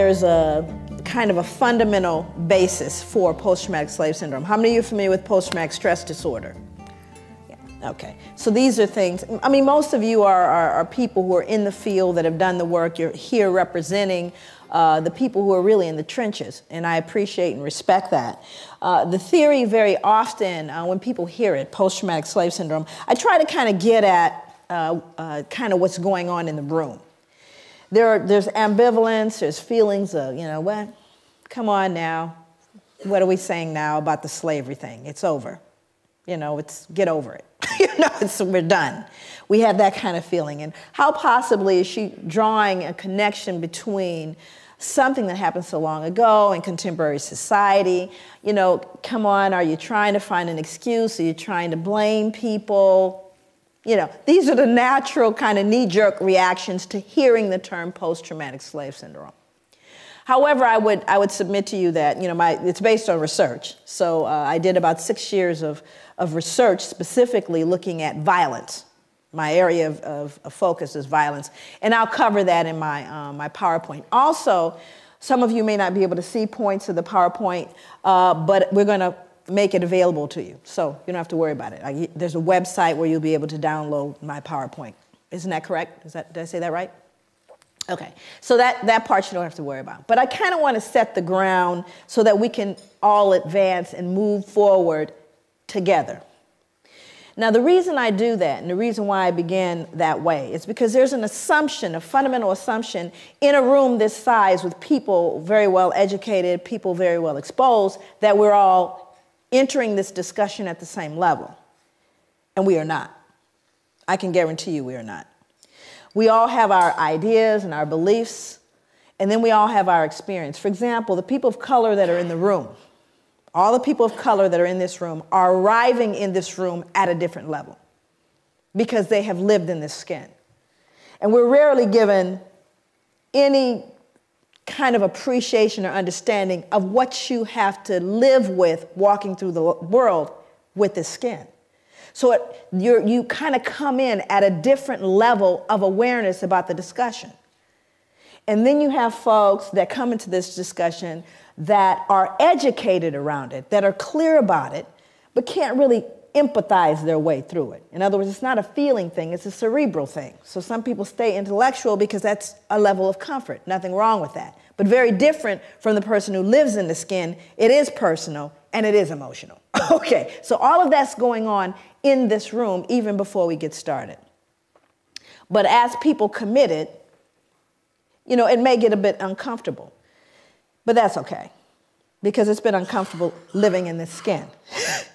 There's a kind of a fundamental basis for post-traumatic slave syndrome. How many of you are familiar with post-traumatic stress disorder? Yeah. Okay, so these are things, I mean, most of you are people who are in the field that have done the work. You're here representing the people who are really in the trenches, and I appreciate and respect that. The theory very often, when people hear it, post-traumatic slave syndrome, I try to kind of get at kind of what's going on in the room. There's ambivalence, there's feelings of, you know, what? Come on now. What are we saying now about the slavery thing? It's over. You know, get over it. You know, we're done. We have that kind of feeling. And how possibly is she drawing a connection between something that happened so long ago in contemporary society? You know, come on, are you trying to find an excuse? Are you trying to blame people? You know, these are the natural kind of knee-jerk reactions to hearing the term post-traumatic slave syndrome. However, I would submit to you that, you know, it's based on research. So I did about 6 years of research specifically looking at violence. My area of focus is violence. And I'll cover that in my PowerPoint. Also, some of you may not be able to see points of the PowerPoint, but we're going to make it available to you. So you don't have to worry about it. There's a website where you'll be able to download my PowerPoint. Isn't that correct? Did I say that right? Okay, so that part you don't have to worry about. But I kind of want to set the ground so that we can all advance and move forward together. Now, the reason I do that and the reason why I began that way is because there's an assumption, a fundamental assumption in a room this size with people very well educated, people very well exposed, that we're all entering this discussion at the same level. And we are not. I can guarantee you we are not. We all have our ideas and our beliefs, and then we all have our experience. For example, the people of color that are in the room, all the people of color that are in this room are arriving in this room at a different level because they have lived in this skin. And we're rarely given any kind of appreciation or understanding of what you have to live with walking through the world with this skin. So you kind of come in at a different level of awareness about the discussion. And then you have folks that come into this discussion that are educated around it, that are clear about it, but can't really empathize their way through it. In other words, it's not a feeling thing, it's a cerebral thing. So some people stay intellectual because that's a level of comfort. Nothing wrong with that. But very different from the person who lives in the skin. It is personal and it is emotional. Okay, so all of that's going on in this room even before we get started. But as people committed, you know, it may get a bit uncomfortable. But that's okay, because it's been uncomfortable living in this skin.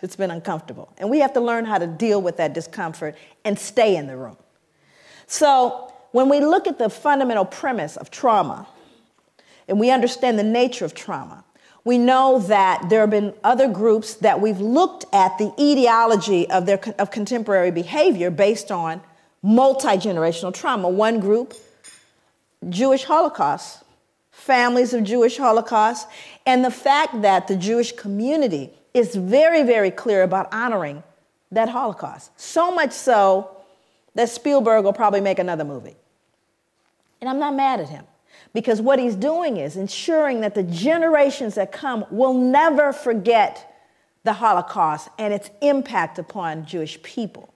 It's been uncomfortable. And we have to learn how to deal with that discomfort and stay in the room. So when we look at the fundamental premise of trauma, and we understand the nature of trauma, we know that there have been other groups that we've looked at the etiology of contemporary behavior based on multi-generational trauma. One group, Jewish Holocaust, families of Jewish Holocaust, and the fact that the Jewish community is very, very clear about honoring that Holocaust. So much so that Spielberg will probably make another movie. And I'm not mad at him, because what he's doing is ensuring that the generations that come will never forget the Holocaust and its impact upon Jewish people.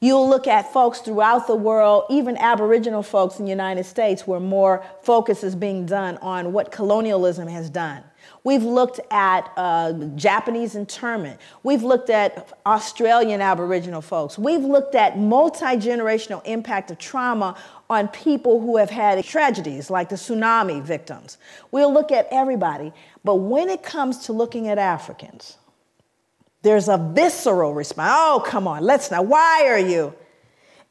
You'll look at folks throughout the world, even Aboriginal folks in the United States, where more focus is being done on what colonialism has done. We've looked at Japanese internment. We've looked at Australian Aboriginal folks. We've looked at multi-generational impact of trauma on people who have had tragedies like the tsunami victims. We'll look at everybody. But when it comes to looking at Africans, there's a visceral response. Oh, come on, why are you?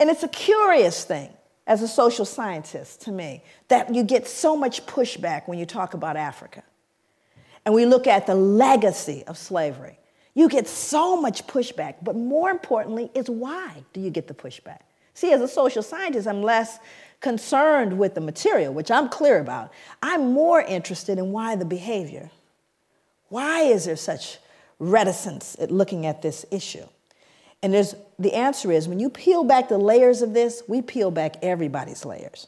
And it's a curious thing as a social scientist to me that you get so much pushback when you talk about Africa. And we look at the legacy of slavery. You get so much pushback, but more importantly is why do you get the pushback? See, as a social scientist, I'm less concerned with the material, which I'm clear about. I'm more interested in why the behavior. Why is there such reticence at looking at this issue? And the answer is, when you peel back the layers of this, we peel back everybody's layers.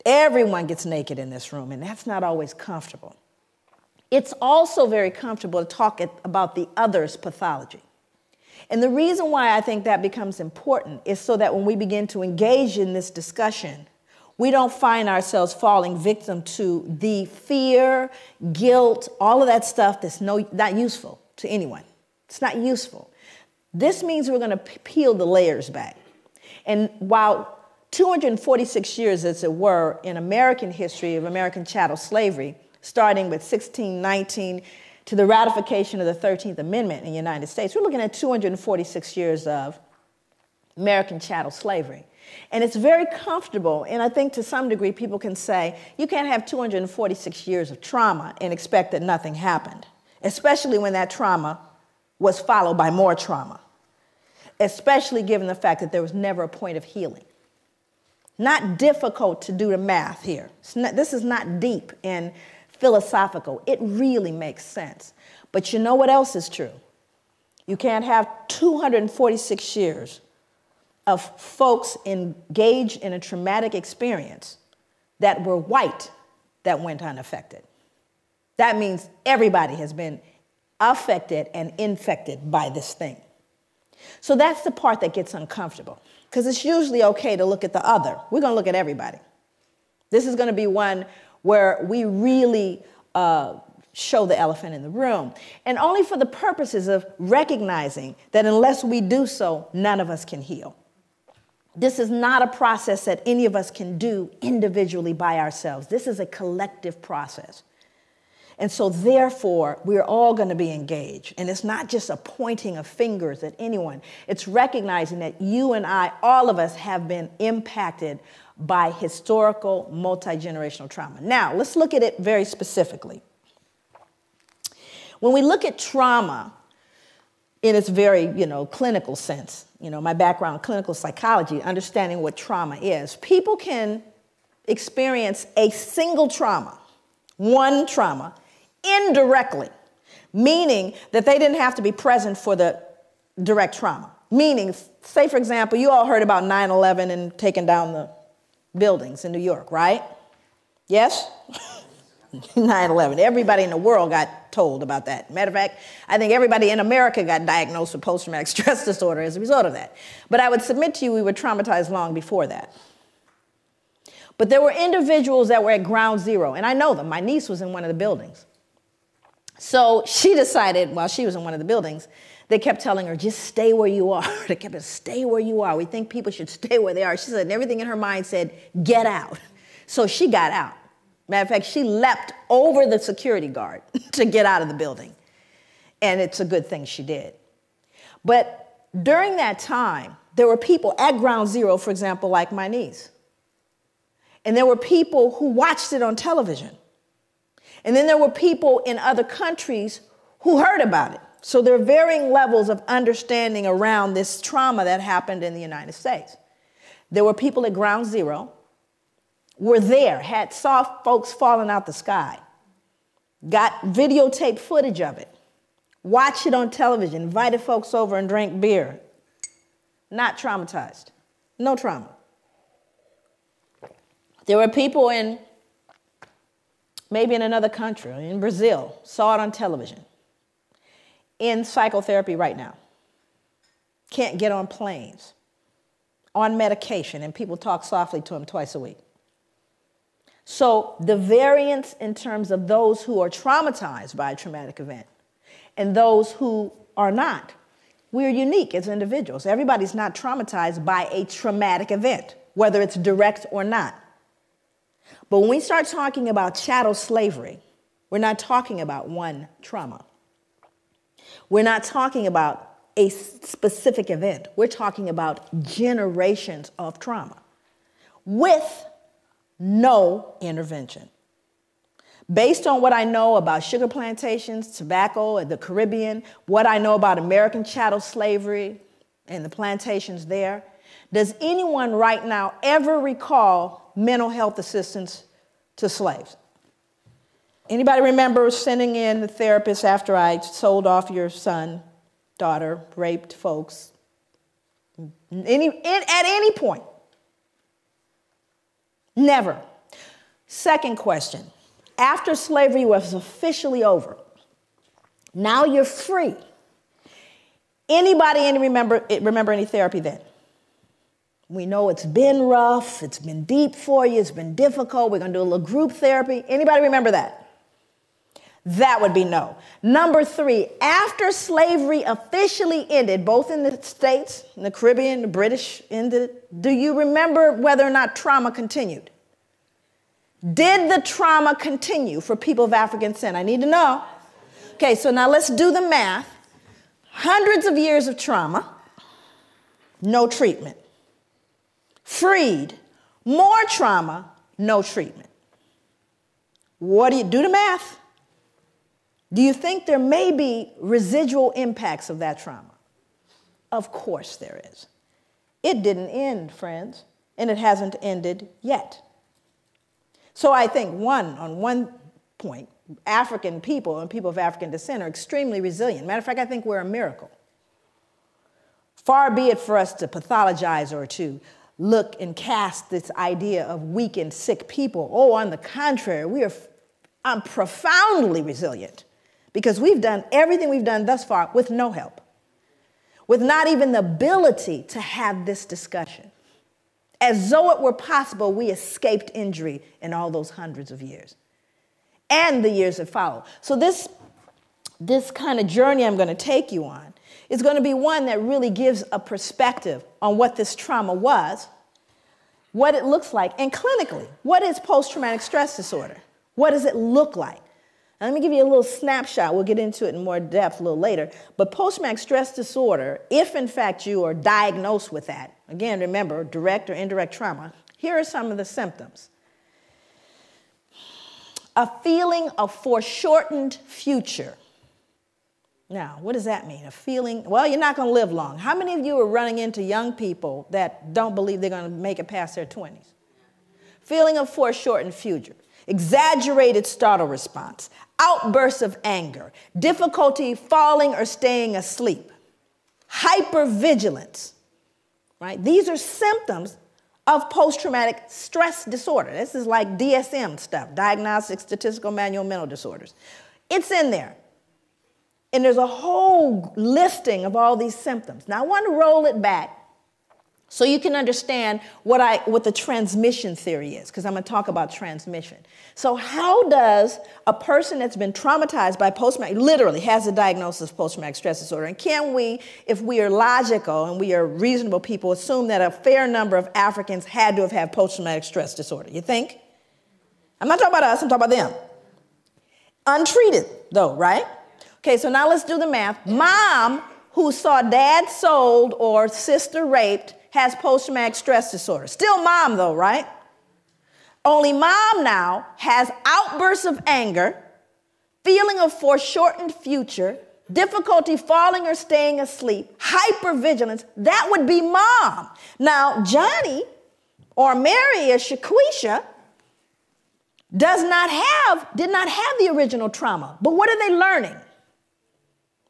Everyone gets naked in this room, and that's not always comfortable. It's also very comfortable to talk about the other's pathology. And the reason why I think that becomes important is so that when we begin to engage in this discussion, we don't find ourselves falling victim to the fear, guilt, all of that stuff that's not useful to anyone. It's not useful. This means we're going to peel the layers back. And while 246 years, as it were, in American history of American chattel slavery, starting with 1619 to the ratification of the 13th Amendment in the United States, we're looking at 246 years of American chattel slavery. And it's very comfortable, and I think to some degree people can say, you can't have 246 years of trauma and expect that nothing happened, especially when that trauma was followed by more trauma, especially given the fact that there was never a point of healing. Not difficult to do the math here. This is not deep and philosophical. It really makes sense. But you know what else is true? You can't have 246 years of folks engaged in a traumatic experience that were white that went unaffected. That means everybody has been affected and infected by this thing. So that's the part that gets uncomfortable, because it's usually okay to look at the other. We're going to look at everybody. This is going to be one where we really show the elephant in the room, and only for the purposes of recognizing that unless we do so, none of us can heal. This is not a process that any of us can do individually by ourselves. This is a collective process. And so therefore, we're all going to be engaged. And it's not just a pointing of fingers at anyone. It's recognizing that you and I, all of us, have been impacted by historical multi-generational trauma. Now, let's look at it very specifically. When we look at trauma in its very, clinical sense, my background, clinical psychology, understanding what trauma is, people can experience a single trauma, one trauma, indirectly, meaning that they didn't have to be present for the direct trauma. Meaning, say, for example, you all heard about 9/11 and taking down the buildings in New York, right? Yes? 9/11. Everybody in the world got told about that. Matter of fact, I think everybody in America got diagnosed with post-traumatic stress disorder as a result of that. But I would submit to you we were traumatized long before that. But there were individuals that were at ground zero, and I know them. My niece was in one of the buildings. So she decided, while she was in one of the buildings, they kept telling her, just stay where you are. They kept saying, stay where you are. We think people should stay where they are. She said, and everything in her mind said, get out. So she got out. Matter of fact, she leapt over the security guard to get out of the building. And it's a good thing she did. But during that time, there were people at ground zero, for example, like my niece. And there were people who watched it on television. And then there were people in other countries who heard about it. So there are varying levels of understanding around this trauma that happened in the United States. There were people at ground zero, were there, saw folks falling out the sky, got videotape footage of it, watched it on television, invited folks over and drank beer. Not traumatized. No trauma. There were people maybe in another country, in Brazil, saw it on television, in psychotherapy right now, can't get on planes, on medication, and people talk softly to them twice a week. So the variance in terms of those who are traumatized by a traumatic event and those who are not, we're unique as individuals. Everybody's not traumatized by a traumatic event, whether it's direct or not. But when we start talking about chattel slavery, we're not talking about one trauma. We're not talking about a specific event. We're talking about generations of trauma with no intervention. Based on what I know about sugar plantations, tobacco, and the Caribbean, what I know about American chattel slavery and the plantations there, does anyone right now ever recall mental health assistance to slaves? Anybody remember sending in the therapist after I sold off your son, daughter, raped folks? At any point? Never. Second question. After slavery was officially over, now you're free. Anybody remember any therapy then? We know it's been rough, it's been deep for you, it's been difficult. We're going to do a little group therapy. Anybody remember that? That would be no. Number 3, after slavery officially ended, both in the States, in the Caribbean, the British ended, do you remember whether or not trauma continued? Did the trauma continue for people of African descent? I need to know. Okay, so now let's do the math. Hundreds of years of trauma, no treatment. Freed, more trauma, no treatment. What do you do the math? Do you think there may be residual impacts of that trauma? Of course there is. It didn't end, friends, and it hasn't ended yet. So I think on one point, African people and people of African descent are extremely resilient. Matter of fact, I think we're a miracle. Far be it for us to pathologize or to look and cast this idea of weak and sick people. Oh, on the contrary, I'm profoundly resilient because we've done everything we've done thus far with no help, with not even the ability to have this discussion. As though it were possible, we escaped injury in all those hundreds of years and the years that followed. So this kind of journey I'm going to take you on is going to be one that really gives a perspective on what this trauma was, what it looks like, and clinically, what is post-traumatic stress disorder? What does it look like? Now, let me give you a little snapshot. We'll get into it in more depth a little later. But post-traumatic stress disorder, if in fact you are diagnosed with that, again, remember, direct or indirect trauma, here are some of the symptoms. A feeling of foreshortened future. Now, what does that mean? A feeling, well, you're not going to live long. How many of you are running into young people that don't believe they're going to make it past their 20s? Feeling of foreshortened future. Exaggerated startle response. Outbursts of anger. Difficulty falling or staying asleep. Hypervigilance. Right? These are symptoms of post-traumatic stress disorder. This is like DSM stuff, Diagnostic Statistical Manual of Mental Disorders. It's in there. And there's a whole listing of all these symptoms. Now, I want to roll it back so you can understand what the transmission theory is, because I'm going to talk about transmission. So how does a person that's been traumatized by post-traumatic, literally has a diagnosis of post-traumatic stress disorder, and can we, if we are logical and we are reasonable people, assume that a fair number of Africans had to have had post-traumatic stress disorder? You think? I'm not talking about us, I'm talking about them. Untreated, though, right? Okay, so now let's do the math. Mom, who saw dad sold or sister raped, has post-traumatic stress disorder. Still mom, though, right? Only mom now has outbursts of anger, feeling of foreshortened future, difficulty falling or staying asleep, hypervigilance. That would be mom. Now, Johnny or Mary or Shaquisha did not have the original trauma. But what are they learning?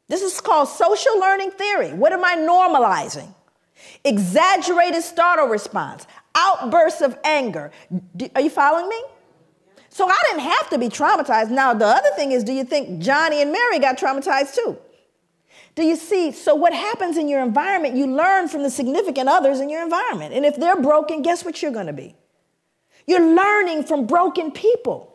This is called social learning theory. What am I normalizing? Exaggerated startle response, outbursts of anger. Are you following me? So I didn't have to be traumatized. Now, the other thing is, do you think Johnny and Mary got traumatized too? Do you see? So what happens in your environment, you learn from the significant others in your environment. And if they're broken, guess what you're going to be? You're learning from broken people.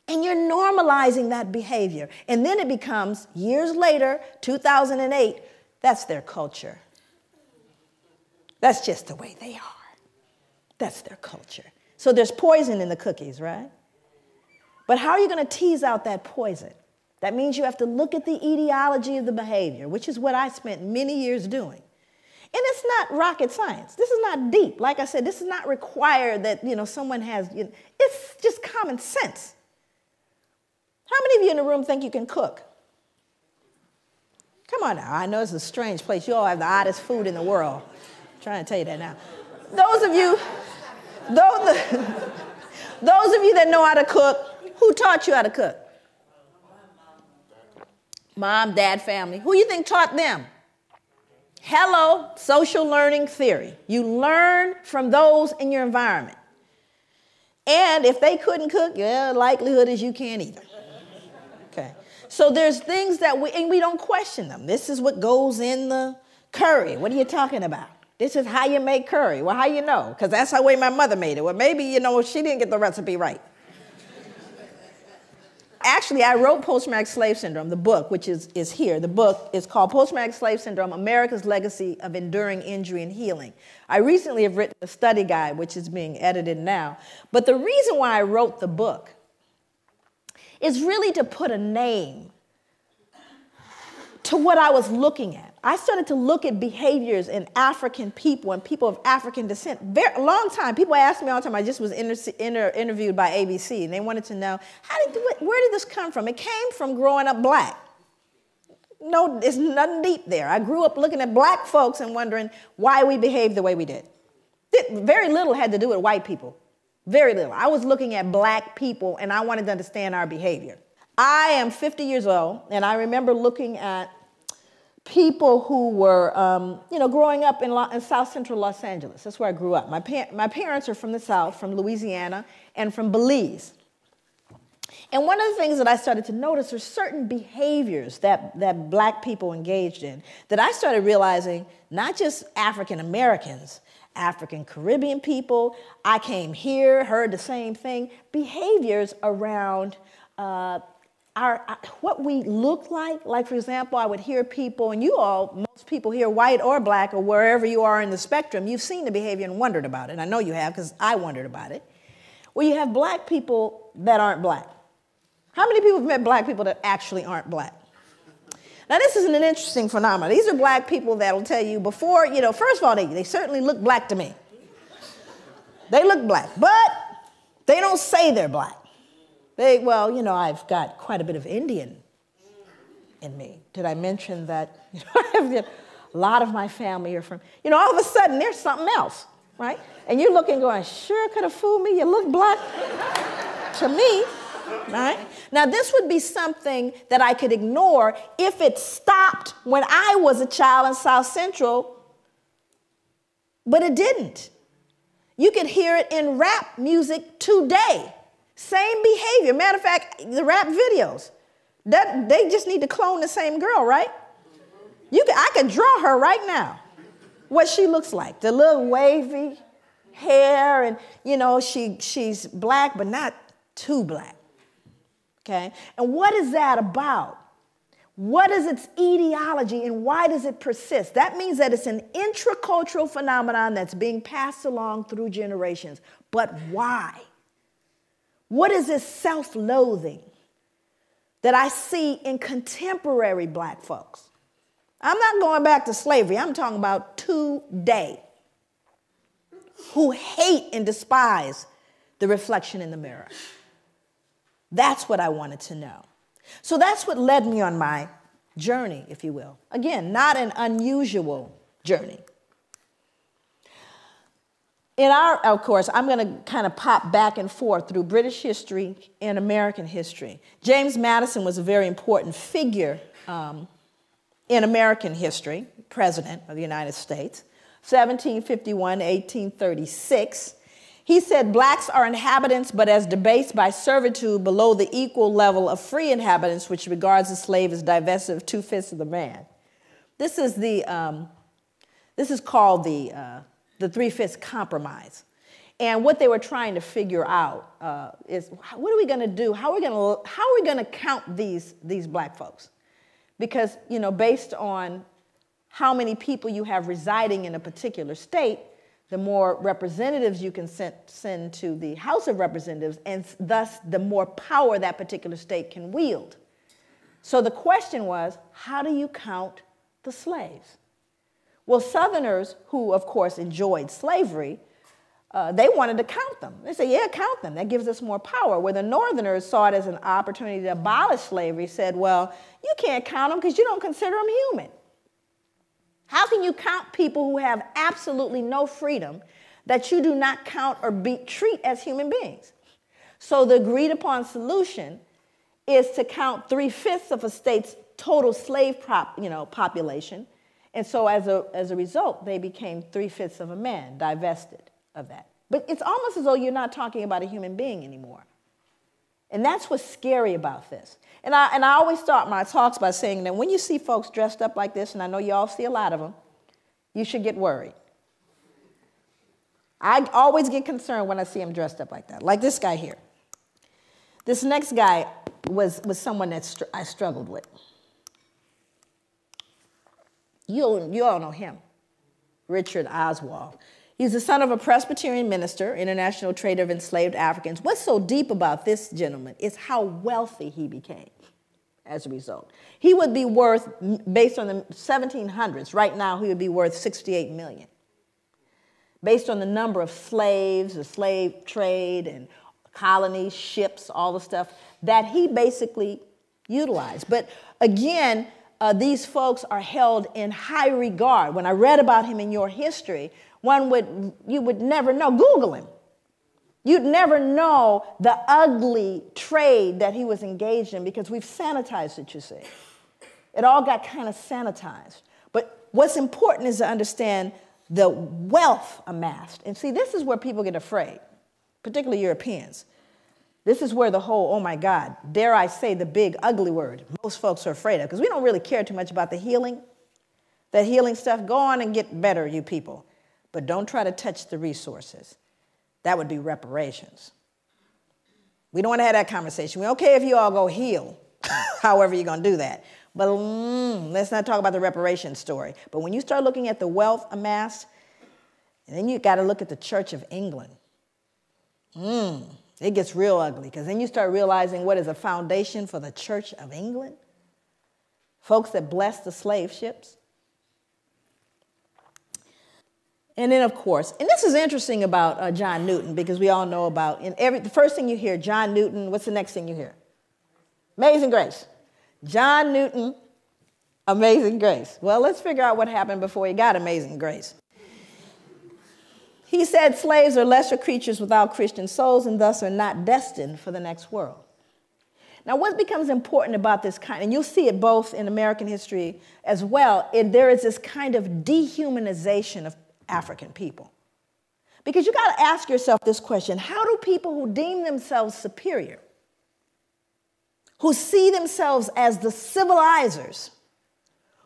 And you're normalizing that behavior. And then it becomes, years later, 2008, that's their culture. That's just the way they are. That's their culture. So there's poison in the cookies, right? But how are you going to tease out that poison? That means you have to look at the etiology of the behavior, which is what I spent many years doing. And it's not rocket science. This is not deep. Like I said, this is not required that, someone has, it's just common sense. How many of you in the room think you can cook? Come on now. I know it's a strange place. You all have the oddest food in the world. I'm trying to tell you that now. Those of you that know how to cook, who taught you how to cook? Mom, dad, family. Who you think taught them? Hello, social learning theory. You learn from those in your environment. And if they couldn't cook, yeah, likelihood is you can't either. Okay. So there's things that we don't question them. This is what goes in the curry. What are you talking about? This is how you make curry. Well, how you know? Because that's the way my mother made it. Well, maybe, she didn't get the recipe right. Actually, I wrote Post-Traumatic Slave Syndrome, the book, which is here. The book is called Post-Traumatic Slave Syndrome, America's Legacy of Enduring Injury and Healing. I recently have written a study guide, which is being edited now. But the reason why I wrote the book is really to put a name to what I was looking at. I started to look at behaviors in African people and people of African descent. A long time, people ask me all the time, I just was interviewed by ABC, and they wanted to know, where did this come from? It came from growing up black. No, there's nothing deep there. I grew up looking at black folks and wondering why we behaved the way we did. Very little had to do with white people. Very little. I was looking at black people, and I wanted to understand our behavior. I am 50 years old, and I remember looking at people who were, growing up in South Central Los Angeles. That's where I grew up. My parents are from the South, from Louisiana, and from Belize. And one of the things that I started to notice are certain behaviors that black people engaged in that I started realizing, not just African Americans, African Caribbean people, I came here, heard the same thing, behaviors around what we look like. Like, for example, I would hear people, and most people here, white or black or wherever you are in the spectrum, you've seen the behavior and wondered about it. I know you have, because I wondered about it. Well, you have black people that aren't black. How many people have met black people that actually aren't black? Now, this is an interesting phenomenon. These are black people that will tell you before, first of all, they certainly look black to me. They look black, but they don't say they're black. I've got quite a bit of Indian in me. Did I mention that a lot of my family are from, all of a sudden there's something else, right? And you're looking going, sure could have fooled me. You look black to me, right? Now, this would be something that I could ignore if it stopped when I was a child in South Central, but it didn't. You could hear it in rap music today. Same behavior. Matter of fact, the rap videos, they just need to clone the same girl, right? I could draw her right now, what she looks like. The little wavy hair, and, she's black, but not too black, okay? And what is that about? What is its etiology, and why does it persist? That means that it's an intracultural phenomenon that's being passed along through generations. But why? What is this self-loathing that I see in contemporary black folks? I'm not going back to slavery. I'm talking about today, who hate and despise the reflection in the mirror. That's what I wanted to know. So that's what led me on my journey, if you will. Again, not an unusual journey. Of course, I'm going to kind of pop back and forth through British history and American history. James Madison was a very important figure in American history, President of the United States, 1751 to 1836. He said, blacks are inhabitants, but as debased by servitude below the equal level of free inhabitants, which regards the slave as divested of 2/5 of the man. This is called the 3/5 compromise. And what they were trying to figure out is, what are we going to do? How are we going to count these black folks? Because, based on how many people you have residing in a particular state, the more representatives you can send to the House of Representatives, and thus the more power that particular state can wield. So the question was, how do you count the slaves? Well, Southerners, who of course enjoyed slavery, they wanted to count them. They said, yeah, count them. That gives us more power. Where the Northerners saw it as an opportunity to abolish slavery, said, well, you can't count them because you don't consider them human. How can you count people who have absolutely no freedom that you do not count or treat as human beings? So the agreed upon solution is to count 3/5 of a state's total slave population. And so as a result, they became 3/5 of a man, divested of that. But it's almost as though you're not talking about a human being anymore. And that's what's scary about this. And I always start my talks by saying that when you see folks dressed up like this, and I know you all see a lot of them, you should get worried. I always get concerned when I see them dressed up like that, like this guy here. This next guy was someone that I struggled with. You all know him, Richard Oswald. He's the son of a Presbyterian minister, international trader of enslaved Africans. What's so deep about this gentleman is how wealthy he became as a result. He would be worth, based on the 1700s, right now he would be worth 68 million. Based on the number of slaves, the slave trade, and colonies, ships, all the stuff that he basically utilized. But again, these folks are held in high regard. When I read about him in your history, you would never know. Google him. You'd never know the ugly trade that he was engaged in because we've sanitized it, you see. It all got kind of sanitized. But what's important is to understand the wealth amassed. And see, this is where people get afraid, particularly Europeans. This is where the whole, oh my God, dare I say the big ugly word, most folks are afraid of, because we don't really care too much about the healing. That healing stuff, go on and get better, you people. But don't try to touch the resources. That would be reparations. We don't want to have that conversation. We're okay if you all go heal, however you're going to do that. But let's not talk about the reparation story. But when you start looking at the wealth amassed, and then you got to look at the Church of England. It gets real ugly, because then you start realizing what is a foundation for the Church of England. Folks that bless the slave ships. And then, of course, and this is interesting about John Newton, because we all know about, the first thing you hear, John Newton, what's the next thing you hear? Amazing Grace. John Newton, Amazing Grace. Well, let's figure out what happened before he got Amazing Grace. He said slaves are lesser creatures without Christian souls and thus are not destined for the next world. Now, what becomes important about this kind, and you'll see it both in American history as well, there is this kind of dehumanization of African people. Because you got to ask yourself this question: how do people who deem themselves superior, who see themselves as the civilizers,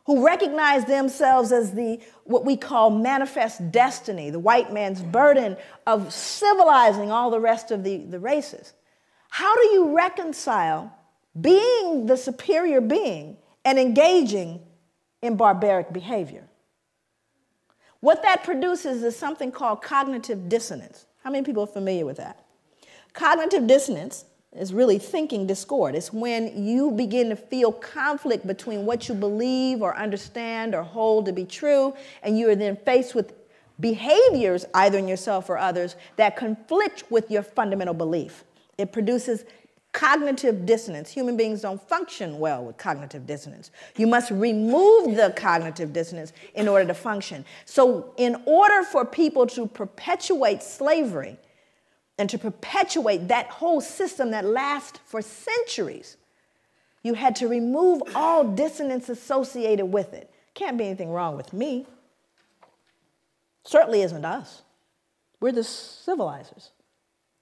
who recognize themselves as what we call manifest destiny, the white man's burden of civilizing all the rest of the races, how do you reconcile being the superior being and engaging in barbaric behavior? What that produces is something called cognitive dissonance. How many people are familiar with that? Cognitive dissonance is really thinking discord. It's when you begin to feel conflict between what you believe or understand or hold to be true, and you are then faced with behaviors, either in yourself or others, that conflict with your fundamental belief. It produces cognitive dissonance. Human beings don't function well with cognitive dissonance. You must remove the cognitive dissonance in order to function. So in order for people to perpetuate slavery and to perpetuate that whole system that lasts for centuries, you had to remove all dissonance associated with it. Can't be anything wrong with me. Certainly isn't us. We're the civilizers.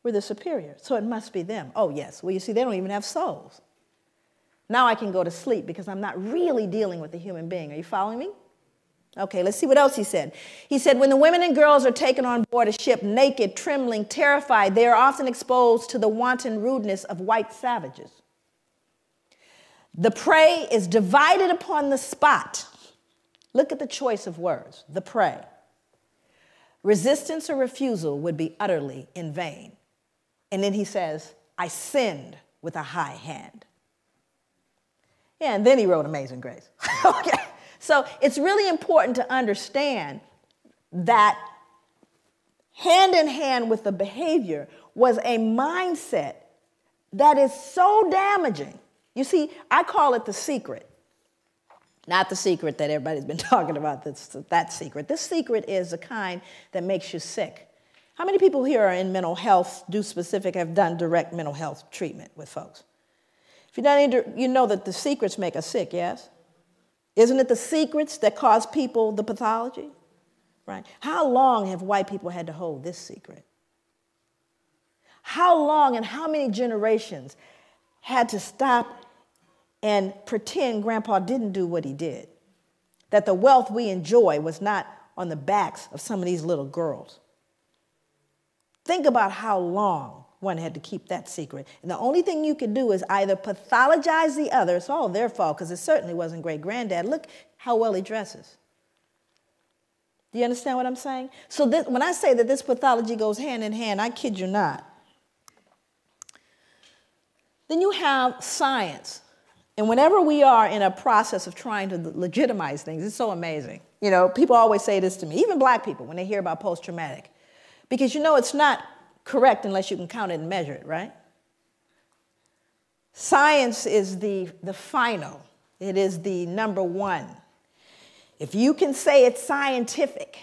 We're the superior, so it must be them. Oh, yes. Well, you see, they don't even have souls. Now I can go to sleep because I'm not really dealing with a human being. Are you following me? Okay, let's see what else he said. He said, when the women and girls are taken on board a ship, naked, trembling, terrified, they are often exposed to the wanton rudeness of white savages. The prey is divided upon the spot. Look at the choice of words, the prey. Resistance or refusal would be utterly in vain. And then he says, I sinned with a high hand. Yeah, and then he wrote Amazing Grace. Okay, so it's really important to understand that hand in hand with the behavior was a mindset that is so damaging. You see, I call it the secret. Not the secret that everybody's been talking about, that secret. This secret is the kind that makes you sick. How many people here are in mental health, have done direct mental health treatment with folks? If you've done you know that the secrets make us sick, yes? Isn't it the secrets that cause people the pathology? Right? How long have white people had to hold this secret? How long and how many generations had to stop and pretend Grandpa didn't do what he did? That the wealth we enjoy was not on the backs of some of these little girls. Think about how long one had to keep that secret. And the only thing you could do is either pathologize the other. It's all their fault, because it certainly wasn't great-granddad. Look how well he dresses. Do you understand what I'm saying? So when I say that this pathology goes hand in hand, I kid you not. Then you have science. And whenever we are in a process of trying to legitimize things, it's so amazing. You know, people always say this to me, even black people, when they hear about post-traumatic. Because you know it's not correct unless you can count it and measure it, right? Science is the final. It is the number one. If you can say it's scientific,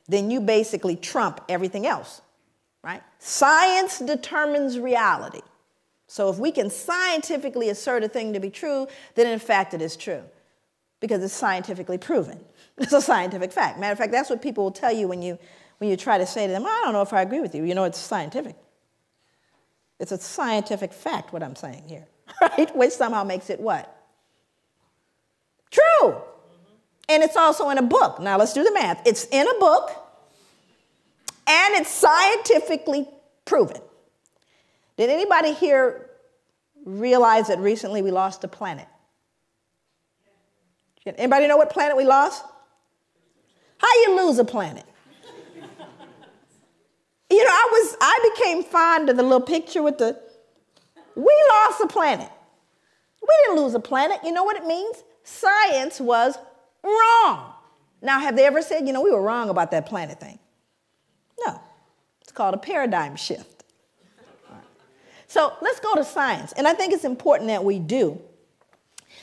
then you basically trump everything else, right? Science determines reality. So if we can scientifically assert a thing to be true, then in fact it is true, because it's scientifically proven. It's a scientific fact. Matter of fact, that's what people will tell you when you try to say to them, I don't know if I agree with you. You know, it's scientific. It's a scientific fact, what I'm saying here, right? Which somehow makes it what? True. And it's also in a book. Now let's do the math. It's in a book, and it's scientifically proven. Did anybody here realize that recently we lost a planet? Anybody know what planet we lost? How you lose a planet? You know, I became fond of the little picture with we lost a planet. We didn't lose a planet. You know what it means? Science was wrong. Now, have they ever said, you know, we were wrong about that planet thing? No. It's called a paradigm shift. So let's go to science. And I think it's important that we do.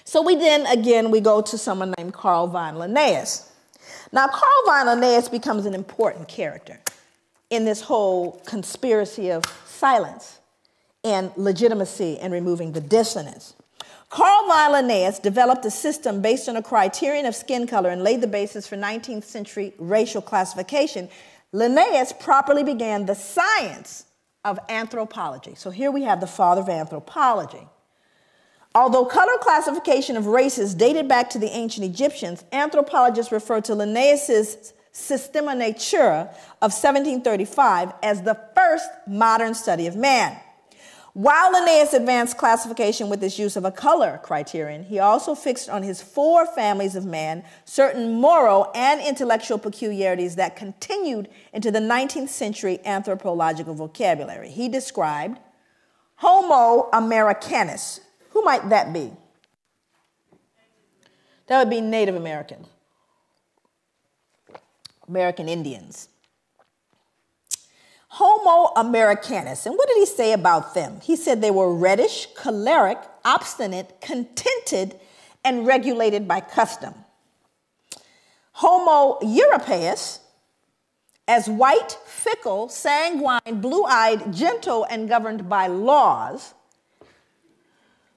So we go to someone named Carl von Linnaeus. Now, Carl von Linnaeus becomes an important character in this whole conspiracy of silence and legitimacy and removing the dissonance. Carl von Linnaeus developed a system based on a criterion of skin color and laid the basis for 19th century racial classification. Linnaeus properly began the science of anthropology. So here we have the father of anthropology. Although color classification of races dated back to the ancient Egyptians, anthropologists refer to Linnaeus's Systema Naturae of 1735 as the first modern study of man. While Linnaeus advanced classification with his use of a color criterion, he also fixed on his 4 families of man certain moral and intellectual peculiarities that continued into the 19th century anthropological vocabulary. He described Homo Americanus. Who might that be? That would be Native Americans, American Indians. Homo Americanus. And what did he say about them? He said they were reddish, choleric, obstinate, contented, and regulated by custom. Homo Europaeus, as white, fickle, sanguine, blue-eyed, gentle, and governed by laws.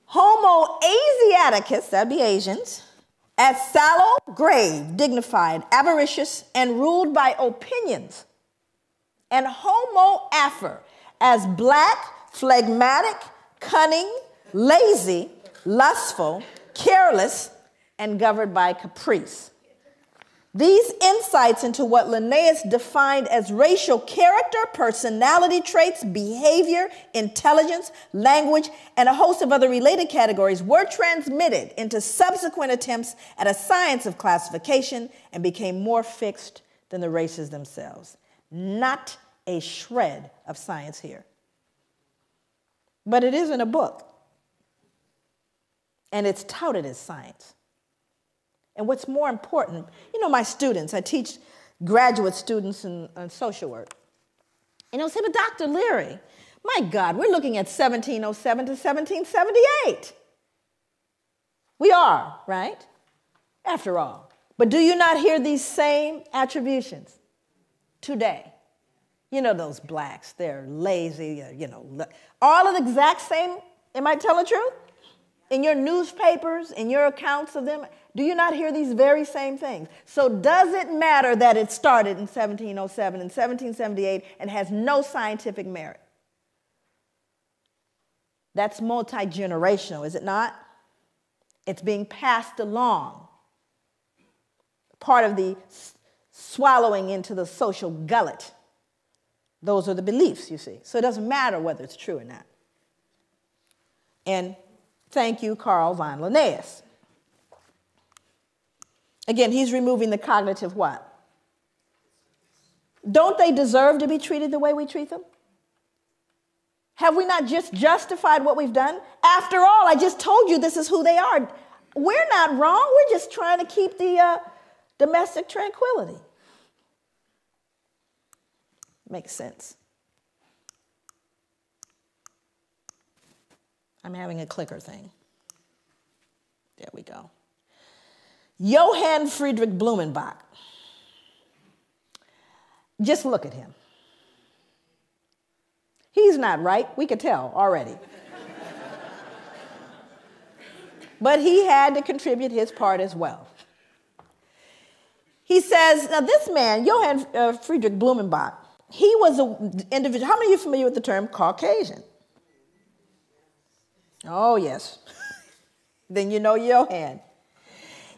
Homo Asiaticus, that'd be Asians, as sallow, grave, dignified, avaricious, and ruled by opinions. And Homo Afer, as black, phlegmatic, cunning, lazy, lustful, careless, and governed by caprice. These insights into what Linnaeus defined as racial character, personality traits, behavior, intelligence, language, and a host of other related categories were transmitted into subsequent attempts at a science of classification and became more fixed than the races themselves. Not a shred of science here. But it is in a book. And it's touted as science. And what's more important, you know, my students, I teach graduate students in social work. And they'll say, but Dr. Leary, my God, we're looking at 1707 to 1778. We are, right? After all. But do you not hear these same attributions today? You know, those blacks, they're lazy, you know, all of the exact same, am I telling the truth? In your newspapers, in your accounts of them, do you not hear these very same things? So does it matter that it started in 1707 and 1778 and has no scientific merit? That's multi-generational, is it not? It's being passed along. Part of the swallowing into the social gullet. Those are the beliefs, you see. So it doesn't matter whether it's true or not. And thank you, Carl von Linnaeus. Again, he's removing the cognitive what? Don't they deserve to be treated the way we treat them? Have we not just justified what we've done? After all, I just told you this is who they are. We're not wrong. We're just trying to keep the domestic tranquility. Makes sense. I'm having a clicker thing. There we go. Johann Friedrich Blumenbach. Just look at him. He's not right. We could tell already. But he had to contribute his part as well. He says, now this man, Johann Friedrich Blumenbach, he was an individual. How many of you are familiar with the term Caucasian? Oh, yes. Then you know Johann.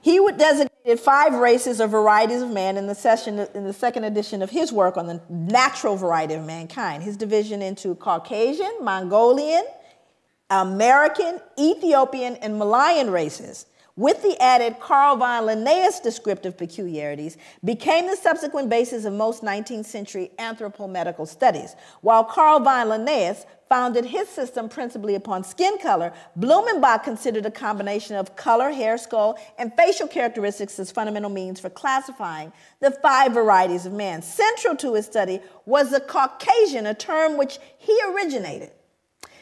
He designated 5 races or varieties of man in the second edition of his work on the natural variety of mankind. His division into Caucasian, Mongolian, American, Ethiopian, and Malayan races, with the added Carl von Linnaeus descriptive peculiarities, became the subsequent basis of most 19th century anthropomedical studies. While Carl von Linnaeus founded his system principally upon skin color, Blumenbach considered a combination of color, hair, skull, and facial characteristics as fundamental means for classifying the 5 varieties of man. Central to his study was the Caucasian, a term which he originated.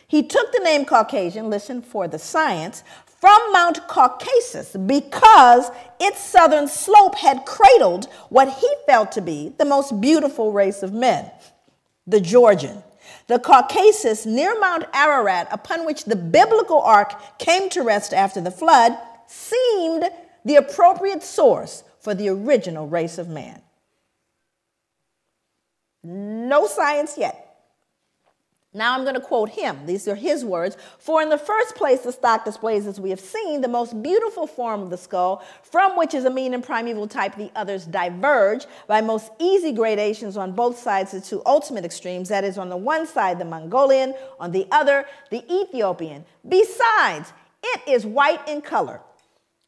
He took the name Caucasian, listen for the science, from Mount Caucasus because its southern slope had cradled what he felt to be the most beautiful race of men, the Georgian. The Caucasus near Mount Ararat, upon which the biblical ark came to rest after the flood, seemed the appropriate source for the original race of man. No science yet. Now I'm going to quote him. These are his words. For in the first place, the stock displays, as we have seen, the most beautiful form of the skull, from which as a mean and primeval type the others diverge by most easy gradations on both sides the 2 ultimate extremes, that is, on the one side the Mongolian, on the other the Ethiopian. Besides, it is white in color.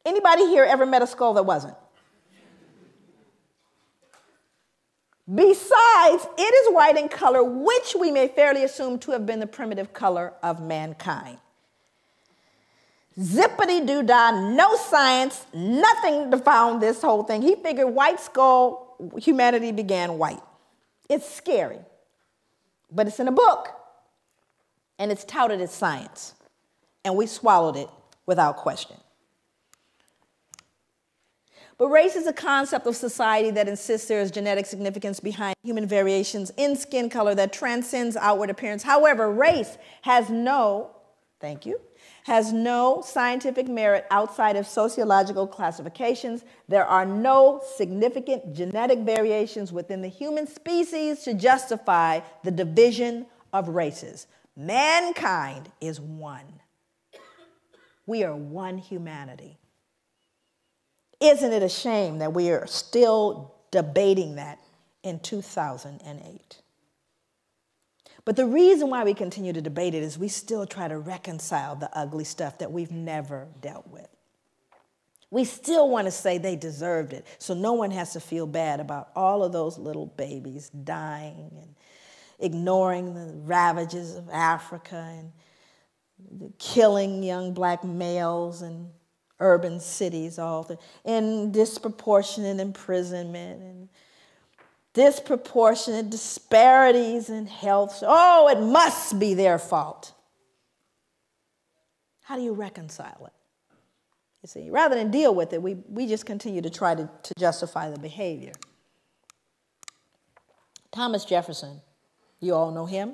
Anybody here ever met a skull that wasn't? Besides, it is white in color, which we may fairly assume to have been the primitive color of mankind. Zippity-doo-dah, no science, nothing to found this whole thing. He figured white skull, humanity began white. It's scary, but it's in a book, and it's touted as science, and we swallowed it without question. But race is a concept of society that insists there is genetic significance behind human variations in skin color that transcends outward appearance. However, race has no scientific merit outside of sociological classifications. There are no significant genetic variations within the human species to justify the division of races. Mankind is one. We are one humanity. Isn't it a shame that we are still debating that in 2008? But the reason why we continue to debate it is we still try to reconcile the ugly stuff that we've never dealt with. We still want to say they deserved it, so no one has to feel bad about all of those little babies dying and ignoring the ravages of Africa and killing young black males and urban cities, and disproportionate imprisonment and disproportionate disparities in health. Oh, it must be their fault. How do you reconcile it? You see, rather than deal with it, we just continue to try to justify the behavior. Thomas Jefferson, you all know him?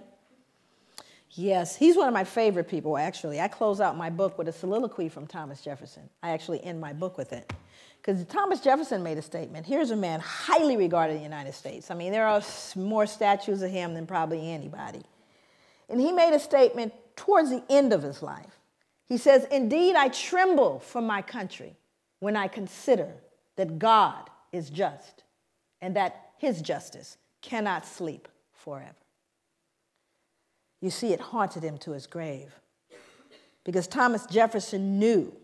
Yes, he's one of my favorite people, actually. I close out my book with a soliloquy from Thomas Jefferson. I actually end my book with it. Because Thomas Jefferson made a statement. Here's a man highly regarded in the United States. I mean, there are more statues of him than probably anybody. And he made a statement towards the end of his life, he says, "Indeed, I tremble for my country when I consider that God is just and that his justice cannot sleep forever." You see, it haunted him to his grave because Thomas Jefferson knew.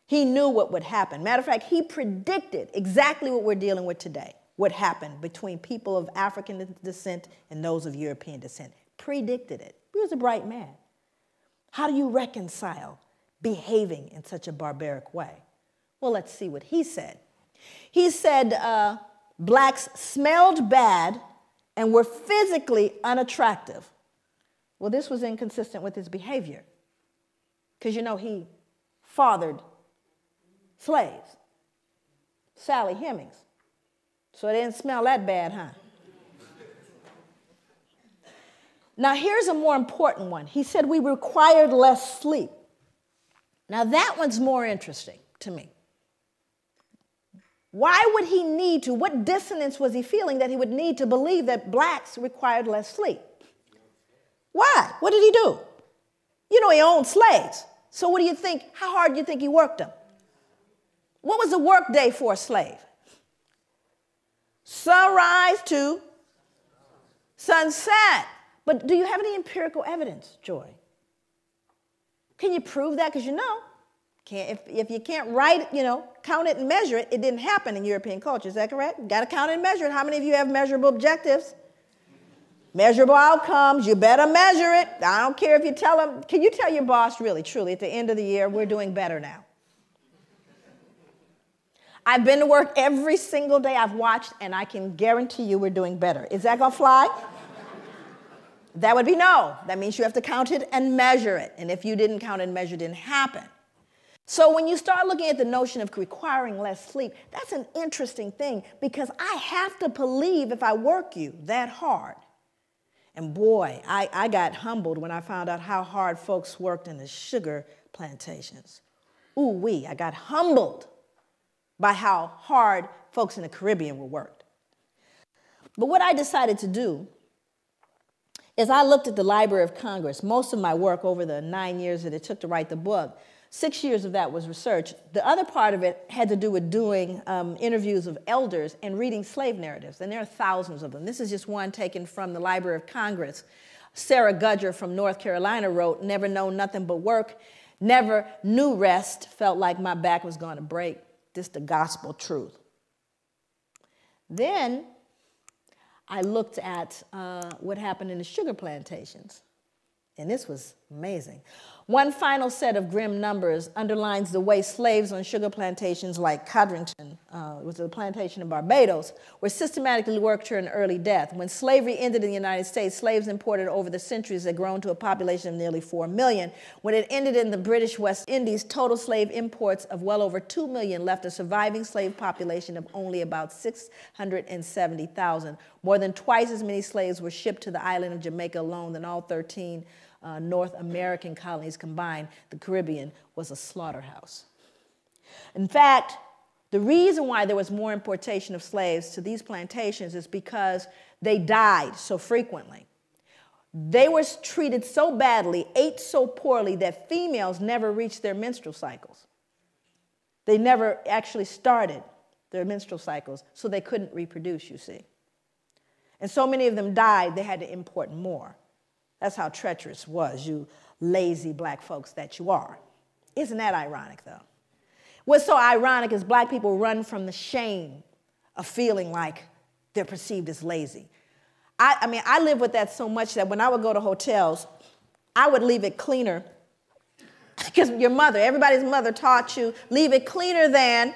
He knew what would happen. Matter of fact, he predicted exactly what we're dealing with today, what happened between people of African descent and those of European descent. Predicted it. He was a bright man. How do you reconcile behaving in such a barbaric way? Well, let's see what he said. He said blacks smelled bad and were physically unattractive. Well, this was inconsistent with his behavior because, you know, he fathered slaves, Sally Hemings. So it didn't smell that bad, huh? Now, here's a more important one. He said we required less sleep. Now, that one's more interesting to me. Why would he need to? What dissonance was he feeling that he would need to believe that blacks required less sleep? Why? What did he do? You know, he owned slaves. So what do you think? How hard do you think he worked them? What was the work day for a slave? Sunrise to sunset. But do you have any empirical evidence, Joy? Can you prove that? Because you know, if you can't write it, you know, count it and measure it, it didn't happen in European culture. Is that correct? Got to count it and measure it. How many of you have measurable objectives? Measurable outcomes. You better measure it. I don't care if you tell them. Can you tell your boss really, truly, at the end of the year, we're doing better now? I've been to work every single day I've watched, and I can guarantee you we're doing better. Is that going to fly? That would be no. That means you have to count it and measure it. And if you didn't count it and measure it, it didn't happen. So when you start looking at the notion of requiring less sleep, that's an interesting thing because I have to believe if I work you that hard. And boy, I got humbled when I found out how hard folks worked in the sugar plantations. Ooh-wee, I got humbled by how hard folks in the Caribbean were worked. But what I decided to do is I looked at the Library of Congress. Most of my work over the 9 years that it took to write the book, 6 years of that was research. The other part of it had to do with doing interviews of elders and reading slave narratives, and there are thousands of them. This is just one taken from the Library of Congress. Sarah Gudger from North Carolina wrote, "Never known nothing but work, never knew rest, felt like my back was going to break. This the gospel truth." Then I looked at what happened in the sugar plantations, and this was amazing. One final set of grim numbers underlines the way slaves on sugar plantations like Codrington, which was a plantation in Barbados, were systematically worked to an early death. When slavery ended in the United States, slaves imported over the centuries had grown to a population of nearly 4 million. When it ended in the British West Indies, total slave imports of well over 2 million left a surviving slave population of only about 670,000. More than twice as many slaves were shipped to the island of Jamaica alone than all 13 North American colonies combined. The Caribbean was a slaughterhouse. In fact, the reason why there was more importation of slaves to these plantations is because they died so frequently. They were treated so badly, ate so poorly, that females never reached their menstrual cycles. They never actually started their menstrual cycles, so they couldn't reproduce, you see. And so many of them died, they had to import more. That's how treacherous was, you lazy black folks that you are. Isn't that ironic, though? What's so ironic is black people run from the shame of feeling like they're perceived as lazy. I mean, I live with that so much that when I would go to hotels, I would leave it cleaner. Because your mother, everybody's mother taught you, leave it cleaner than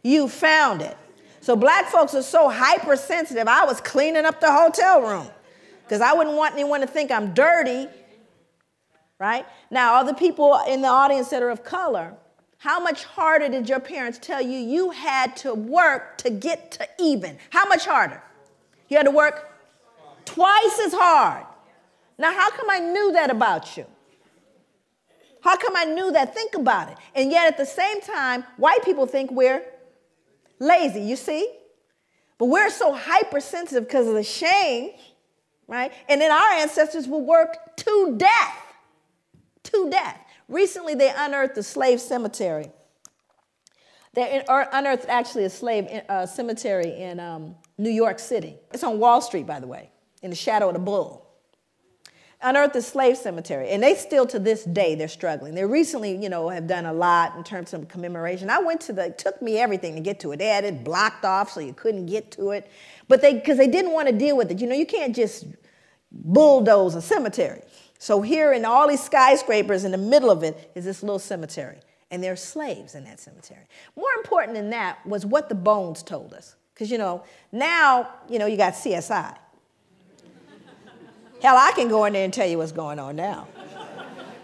you found it. So black folks are so hypersensitive, I was cleaning up the hotel room. Because I wouldn't want anyone to think I'm dirty, right? Now, other people in the audience that are of color, how much harder did your parents tell you you had to work to get to even? How much harder? You had to work twice as hard. Now, how come I knew that about you? How come I knew that? Think about it. And yet at the same time, white people think we're lazy, you see? But we're so hypersensitive because of the shame, right? And then our ancestors were worked to death. to death. Recently, they unearthed a slave cemetery. They unearthed actually a slave cemetery in New York City. It's on Wall Street, by the way, in the shadow of the bull. Unearthed the slave cemetery, and they still to this day, they're struggling. They recently, have done a lot in terms of commemoration. I went to it took me everything to get to it. They had it blocked off so you couldn't get to it, but because they didn't want to deal with it. You can't just bulldoze a cemetery. So here in all these skyscrapers in the middle of it is this little cemetery, and there are slaves in that cemetery. More important than that was what the bones told us, because now you got CSI. Hell, I can go in there and tell you what's going on now.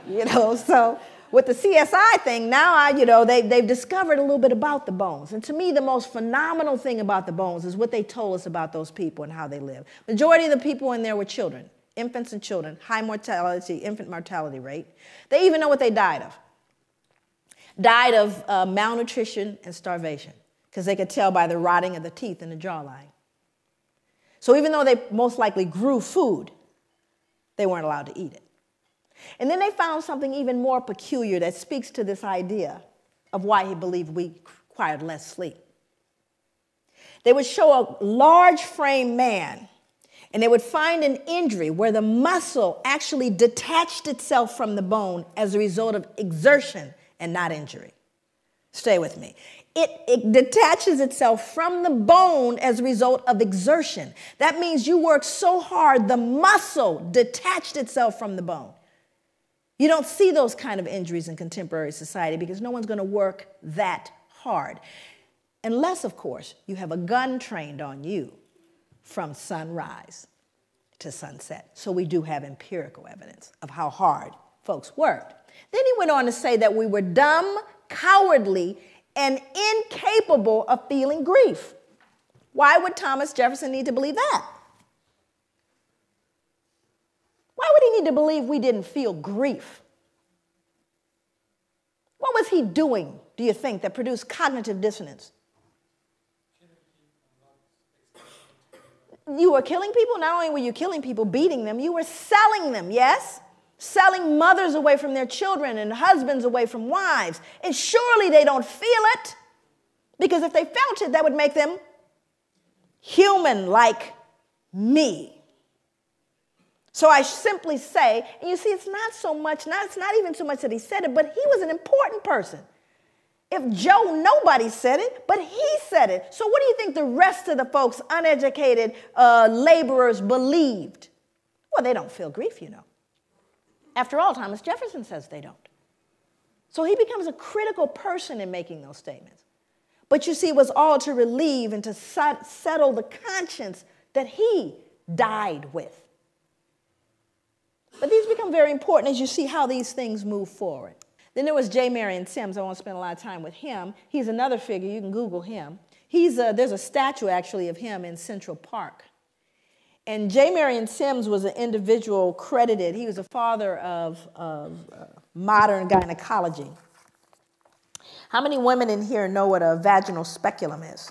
So with the CSI thing, now they've discovered a little bit about the bones. And to me, the most phenomenal thing about the bones is what they told us about those people and how they live. Majority of the people in there were children, infants and children, high mortality, infant mortality rate. They even know what they died of. Died of malnutrition and starvation, because they could tell by the rotting of the teeth and the jawline. So even though they most likely grew food, they weren't allowed to eat it. And then they found something even more peculiar that speaks to this idea of why he believed we required less sleep. They would show a large frame man, and they would find an injury where the muscle actually detached itself from the bone as a result of exertion and not injury. Stay with me. It detaches itself from the bone as a result of exertion. That means you work so hard, the muscle detached itself from the bone. You don't see those kind of injuries in contemporary society because no one's going to work that hard. Unless, of course, you have a gun trained on you from sunrise to sunset. So we do have empirical evidence of how hard folks worked. Then he went on to say that we were dumb, cowardly, and incapable of feeling grief. Why would Thomas Jefferson need to believe that? Why would he need to believe we didn't feel grief? What was he doing, do you think, that produced cognitive dissonance? You were killing people? Not only were you killing people, beating them, you were selling them, yes? Selling mothers away from their children and husbands away from wives. And surely they don't feel it, because if they felt it, that would make them human like me. So I simply say, and you see, it's not even so much that he said it, but he was an important person. If Joe, nobody said it, but he said it. So what do you think the rest of the folks, uneducated laborers, believed? Well, they don't feel grief, After all, Thomas Jefferson says they don't. So he becomes a critical person in making those statements. But you see, it was all to relieve and to settle the conscience that he died with. But these become very important as you see how these things move forward. Then there was J. Marion Sims. I won't spend a lot of time with him. He's another figure. You can Google him. There's a statue, actually, of him in Central Park. And J. Marion Sims was an individual credited. He was a father of modern gynecology. How many women in here know what a vaginal speculum is?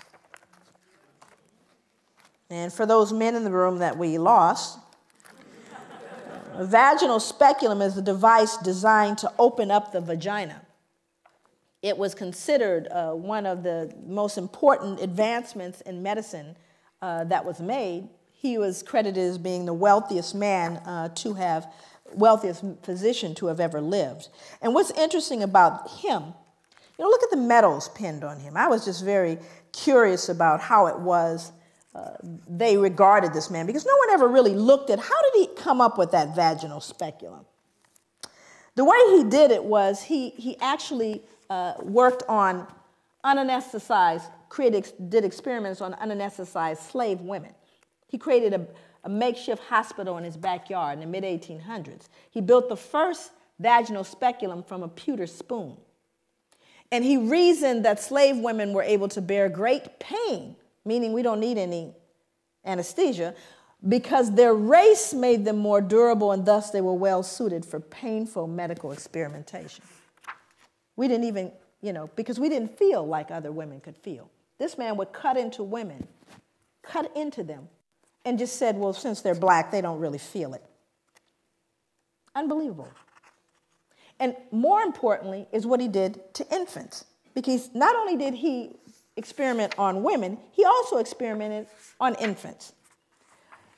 And for those men in the room that we lost, a vaginal speculum is a device designed to open up the vagina. It was considered one of the most important advancements in medicine that was made. He was credited as being the wealthiest wealthiest physician to have ever lived. And what's interesting about him, look at the medals pinned on him. I was just very curious about how it was they regarded this man, because no one ever really looked at how did he come up with that vaginal speculum. The way he did it was he actually worked on unanesthetized, did experiments on unanesthetized slave women. He created a makeshift hospital in his backyard in the mid-1800s. He built the first vaginal speculum from a pewter spoon. And he reasoned that slave women were able to bear great pain, meaning we don't need any anesthesia, because their race made them more durable, and thus they were well suited for painful medical experimentation. We didn't even, because we didn't feel like other women could feel. This man would cut into women, cut into them, and just said, well, since they're black, they don't really feel it. Unbelievable. And more importantly is what he did to infants. Because not only did he experiment on women, he also experimented on infants.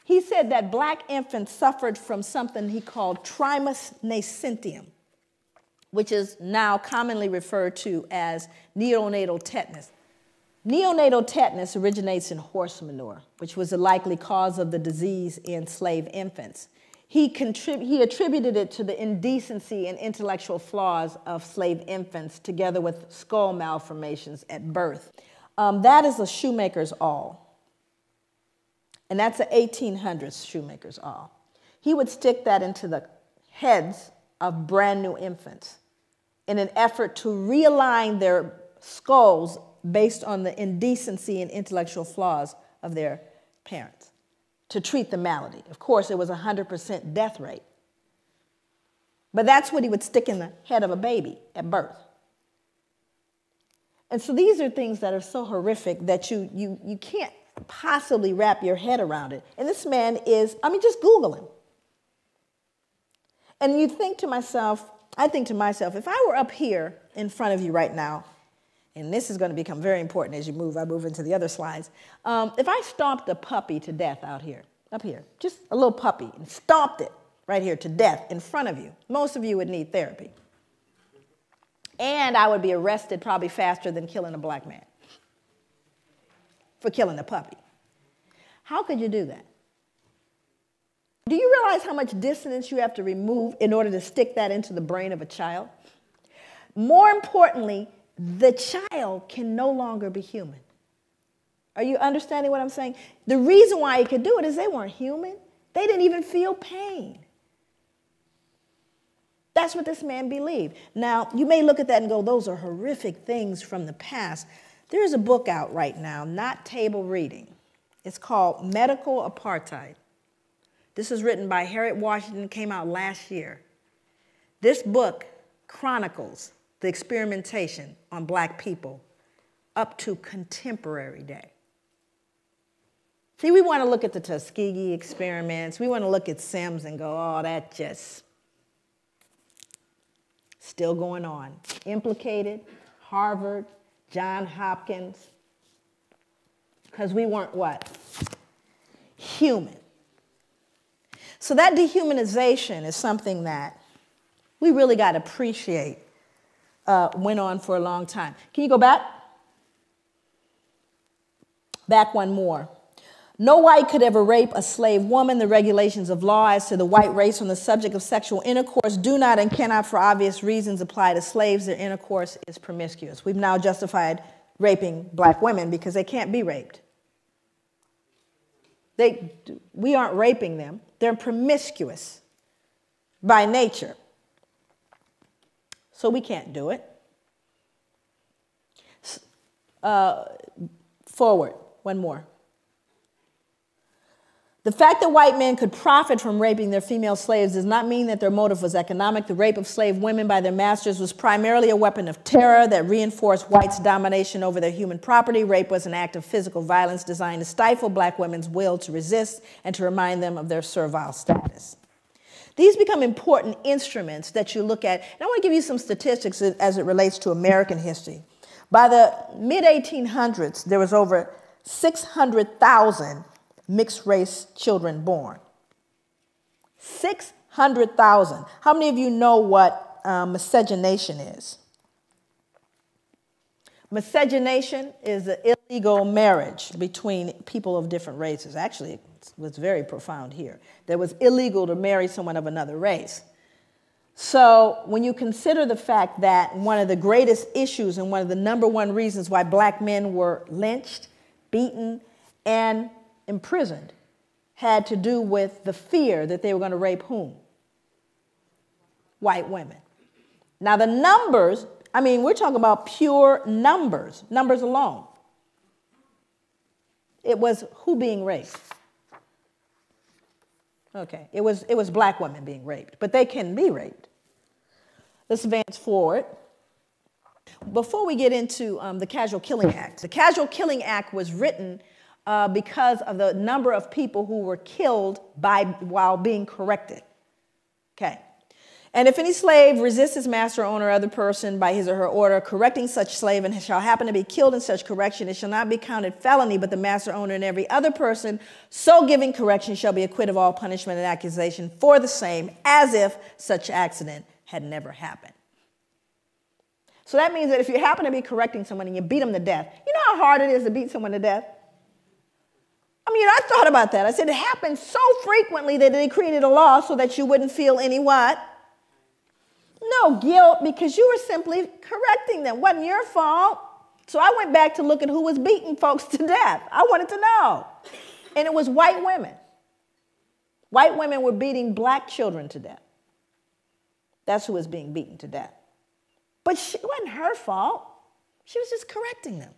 He said that black infants suffered from something he called trimus nascentium, which is now commonly referred to as neonatal tetanus. Neonatal tetanus originates in horse manure, which was a likely cause of the disease in slave infants. He attributed it to the indecency and intellectual flaws of slave infants together with skull malformations at birth. That is a shoemaker's awl. And that's an 1800s shoemaker's awl. He would stick that into the heads of brand new infants in an effort to realign their skulls based on the indecency and intellectual flaws of their parents, to treat the malady. Of course, it was a 100% death rate. But that's what he would stick in the head of a baby at birth. And so these are things that are so horrific that you can't possibly wrap your head around it. And this man is, just Google him. And you think to myself, I think to myself, if I were up here in front of you right now, and this is going to become very important as I move into the other slides. If I stomped a puppy to death up here, just a little puppy, and stomped it right here to death in front of you, most of you would need therapy. And I would be arrested probably faster than killing a black man for killing a puppy. How could you do that? Do you realize how much dissonance you have to remove in order to stick that into the brain of a child? More importantly, the child can no longer be human. Are you understanding what I'm saying? The reason why he could do it is they weren't human. They didn't even feel pain. That's what this man believed. Now, you may look at that and go, those are horrific things from the past. There's a book out right now, not table reading. It's called Medical Apartheid. This is written by Harriet Washington, came out last year. This book chronicles the experimentation on black people up to contemporary day. See, we want to look at the Tuskegee experiments. We want to look at Sims and go, oh, that just still going on. Implicated, Harvard, Johns Hopkins, because we weren't what? Human. So that dehumanization is something that we really got to appreciate. Went on for a long time. Can you go back? Back one more. No white could ever rape a slave woman. The regulations of law as to the white race on the subject of sexual intercourse do not and cannot, for obvious reasons, apply to slaves. Their intercourse is promiscuous. We've now justified raping black women because they can't be raped. We aren't raping them. They're promiscuous by nature. So we can't do it. Forward, one more. The fact that white men could profit from raping their female slaves does not mean that their motive was economic. The rape of slave women by their masters was primarily a weapon of terror that reinforced whites' domination over their human property. Rape was an act of physical violence designed to stifle black women's will to resist and to remind them of their servile status. These become important instruments that you look at. And I want to give you some statistics as it relates to American history. By the mid-1800s, there was over 600,000 mixed-race children born. 600,000. How many of you know what miscegenation is? Miscegenation is an illegal marriage between people of different races. Actually, it was very profound here. That was illegal to marry someone of another race. So when you consider the fact that one of the greatest issues and one of the number one reasons why black men were lynched, beaten, and imprisoned had to do with the fear that they were going to rape whom? White women. Now the numbers, we're talking about pure numbers alone. It was who being raped? Okay, it was black women being raped, but they can be raped. Let's advance forward. Before we get into the Casual Killing Act, the Casual Killing Act was written because of the number of people who were killed while being corrected. Okay. And if any slave resists his master, owner, or other person by his or her order, correcting such slave, and shall happen to be killed in such correction, it shall not be counted felony, but the master, owner, and every other person so giving correction shall be acquitted of all punishment and accusation for the same, as if such accident had never happened. So that means that if you happen to be correcting someone and you beat them to death, you know how hard it is to beat someone to death? I mean, I thought about that. I said it happened so frequently that they created a law so that you wouldn't feel any what? No guilt, because you were simply correcting them. It wasn't your fault. So I went back to look at who was beating folks to death. I wanted to know. And it was white women. White women were beating black children to death. That's who was being beaten to death. But it wasn't her fault. She was just correcting them.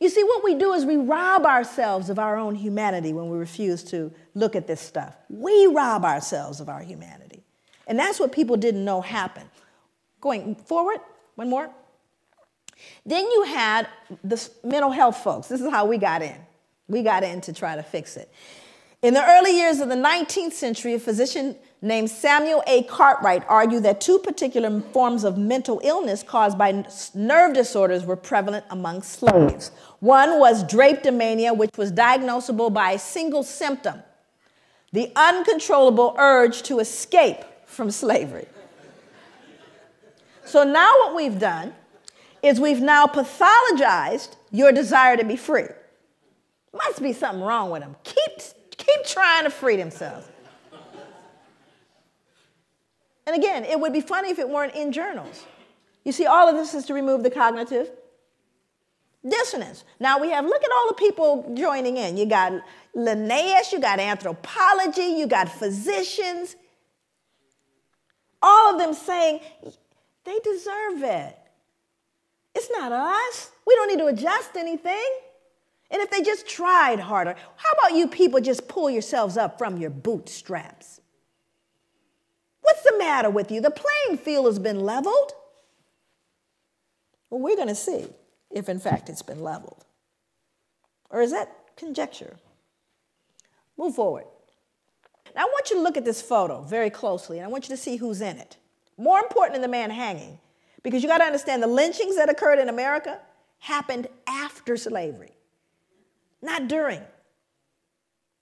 You see, what we do is we rob ourselves of our own humanity when we refuse to look at this stuff. We rob ourselves of our humanity. And that's what people didn't know happened. Going forward, one more. Then you had the mental health folks. This is how we got in. We got in to try to fix it. In the early years of the 19th century, a physician named Samuel A. Cartwright argued that two particular forms of mental illness caused by nerve disorders were prevalent among slaves. One was drapetomania, which was diagnosable by a single symptom, the uncontrollable urge to escape from slavery. So now what we've done is we've now pathologized your desire to be free. Must be something wrong with them. Keep trying to free themselves. And again, it would be funny if it weren't in journals. You see, all of this is to remove the cognitive dissonance. Now we have, look at all the people joining in. You got Linnaeus, you got anthropology, you got physicians. All of them saying, they deserve it. It's not us. We don't need to adjust anything. And if they just tried harder, how about you people just pull yourselves up from your bootstraps? What's the matter with you? The playing field has been leveled. Well, we're going to see if, in fact, it's been leveled. Or is that conjecture? Move forward. Now, I want you to look at this photo very closely, and I want you to see who's in it. More important than the man hanging, because you got to understand the lynchings that occurred in America happened after slavery, not during.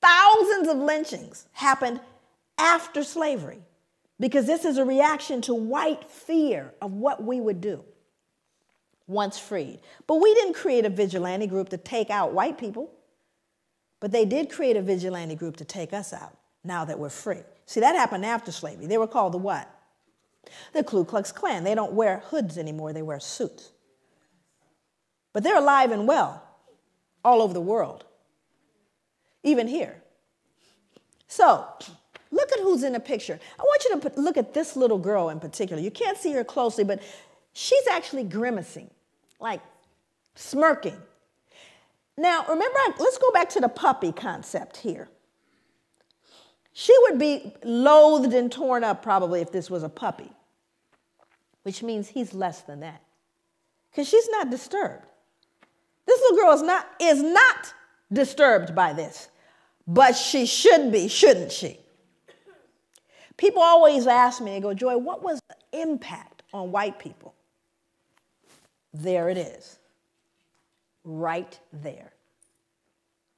Thousands of lynchings happened after slavery, because this is a reaction to white fear of what we would do once freed. But we didn't create a vigilante group to take out white people, but they did create a vigilante group to take us out now that we're free. See, that happened after slavery. They were called the what? The Ku Klux Klan. They don't wear hoods anymore. They wear suits. But they're alive and well all over the world, even here. So look at who's in the picture. I want you to look at this little girl in particular. You can't see her closely, but she's actually grimacing, like smirking. Now, remember, let's go back to the puppy concept here. She would be loathed and torn up probably if this was a puppy, which means he's less than that, because she's not disturbed. This little girl is not disturbed by this, but she should be, shouldn't she? People always ask me, they go, Joy, what was the impact on white people? There it is, right there.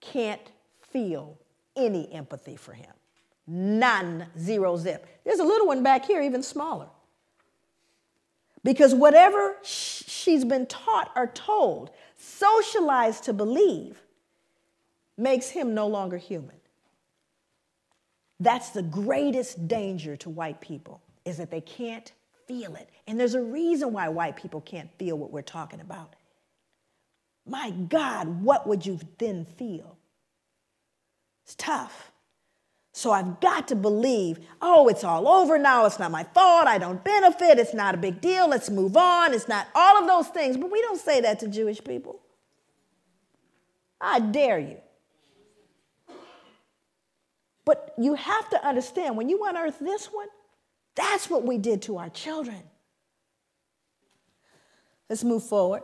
Can't feel any empathy for him. None, zero zip. There's a little one back here, even smaller. Because whatever she's been taught or told, socialized to believe, makes him no longer human. That's the greatest danger to white people, is that they can't feel it. And there's a reason why white people can't feel what we're talking about. My God, what would you then feel? It's tough. So I've got to believe, oh, it's all over now. It's not my fault. I don't benefit. It's not a big deal. Let's move on. It's not all of those things. But we don't say that to Jewish people. I dare you. But you have to understand, when you unearth this one, that's what we did to our children. Let's move forward.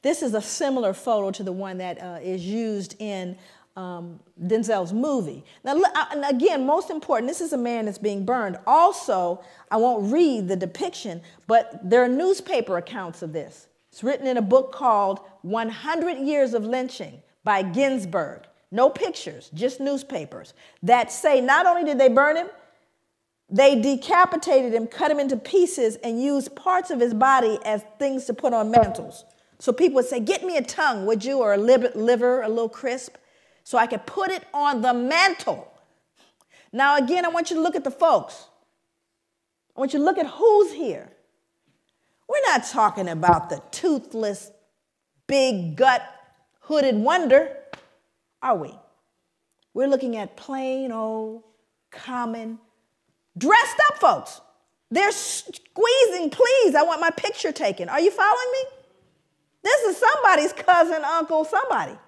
This is a similar photo to the one that is used in Denzel's movie. Now, and again, most important, this is a man that's being burned. Also, I won't read the depiction, but there are newspaper accounts of this. It's written in a book called 100 Years of Lynching by Ginsburg. No pictures, just newspapers that say not only did they burn him, they decapitated him, cut him into pieces, and used parts of his body as things to put on mantles. So people would say, get me a tongue, would you, or a liver, a little crisp, so I could put it on the mantle. Now, again, I want you to look at the folks. I want you to look at who's here. We're not talking about the toothless, big gut, hooded wonder, are we? We're looking at plain old, common, dressed up folks. They're squeezing, please, I want my picture taken. Are you following me? This is somebody's cousin, uncle, somebody.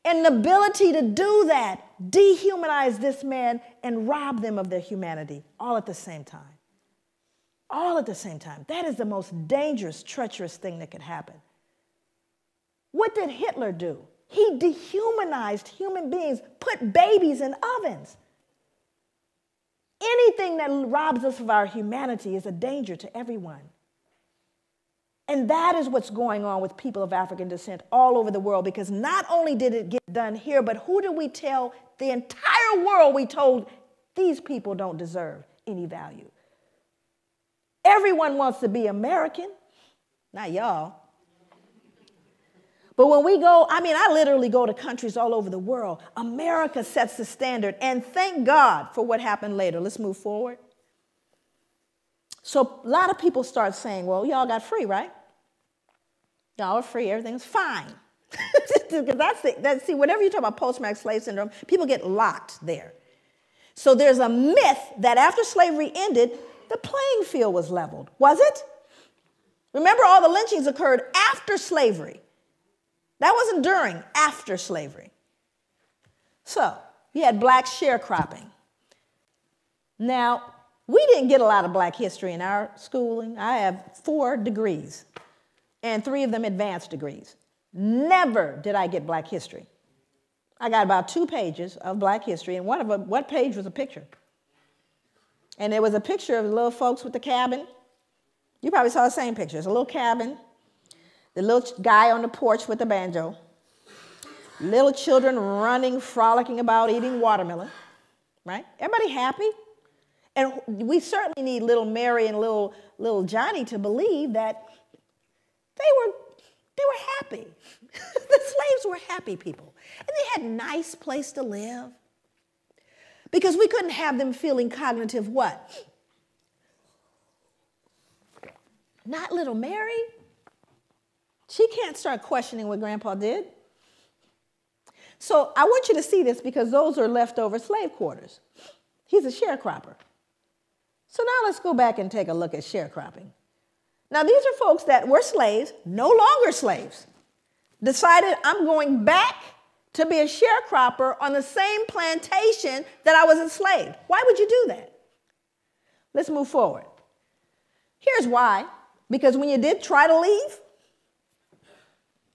And the ability to do that, dehumanize this man and rob them of their humanity all at the same time. All at the same time. That is the most dangerous, treacherous thing that could happen. What did Hitler do? He dehumanized human beings, put babies in ovens. Anything that robs us of our humanity is a danger to everyone. And that is what's going on with people of African descent all over the world, because not only did it get done here, but who did we tell? The entire world we told these people don't deserve any value. Everyone wants to be American, not y'all. But when we go, I literally go to countries all over the world. America sets the standard, and thank God for what happened later. Let's move forward. So a lot of people start saying, well, y'all got free, right? Y'all are free, everything's fine. See, whenever you talk about post-traumatic slave syndrome, people get locked there. So there's a myth that after slavery ended, the playing field was leveled. Was it? Remember, all the lynchings occurred after slavery. That wasn't during, after slavery. So you had black sharecropping. Now, we didn't get a lot of black history in our schooling. I have 4 degrees, and 3 of them advanced degrees. Never did I get black history. I got about 2 pages of black history, and one of them, what page was a picture? And there was a picture of the little folks with the cabin. You probably saw the same picture. It's a little cabin, the little guy on the porch with the banjo, little children running, frolicking about, eating watermelon, right? Everybody happy? And we certainly need little Mary and little Johnny to believe that they were happy. The slaves were happy people. And they had a nice place to live. Because we couldn't have them feeling cognitive what? Not little Mary. She can't start questioning what Grandpa did. So I want you to see this, because those are leftover slave quarters. He's a sharecropper. So now let's go back and take a look at sharecropping. Now these are folks that were slaves, no longer slaves, decided I'm going back to be a sharecropper on the same plantation that I was enslaved. Why would you do that? Let's move forward. Here's why. Because when you did try to leave,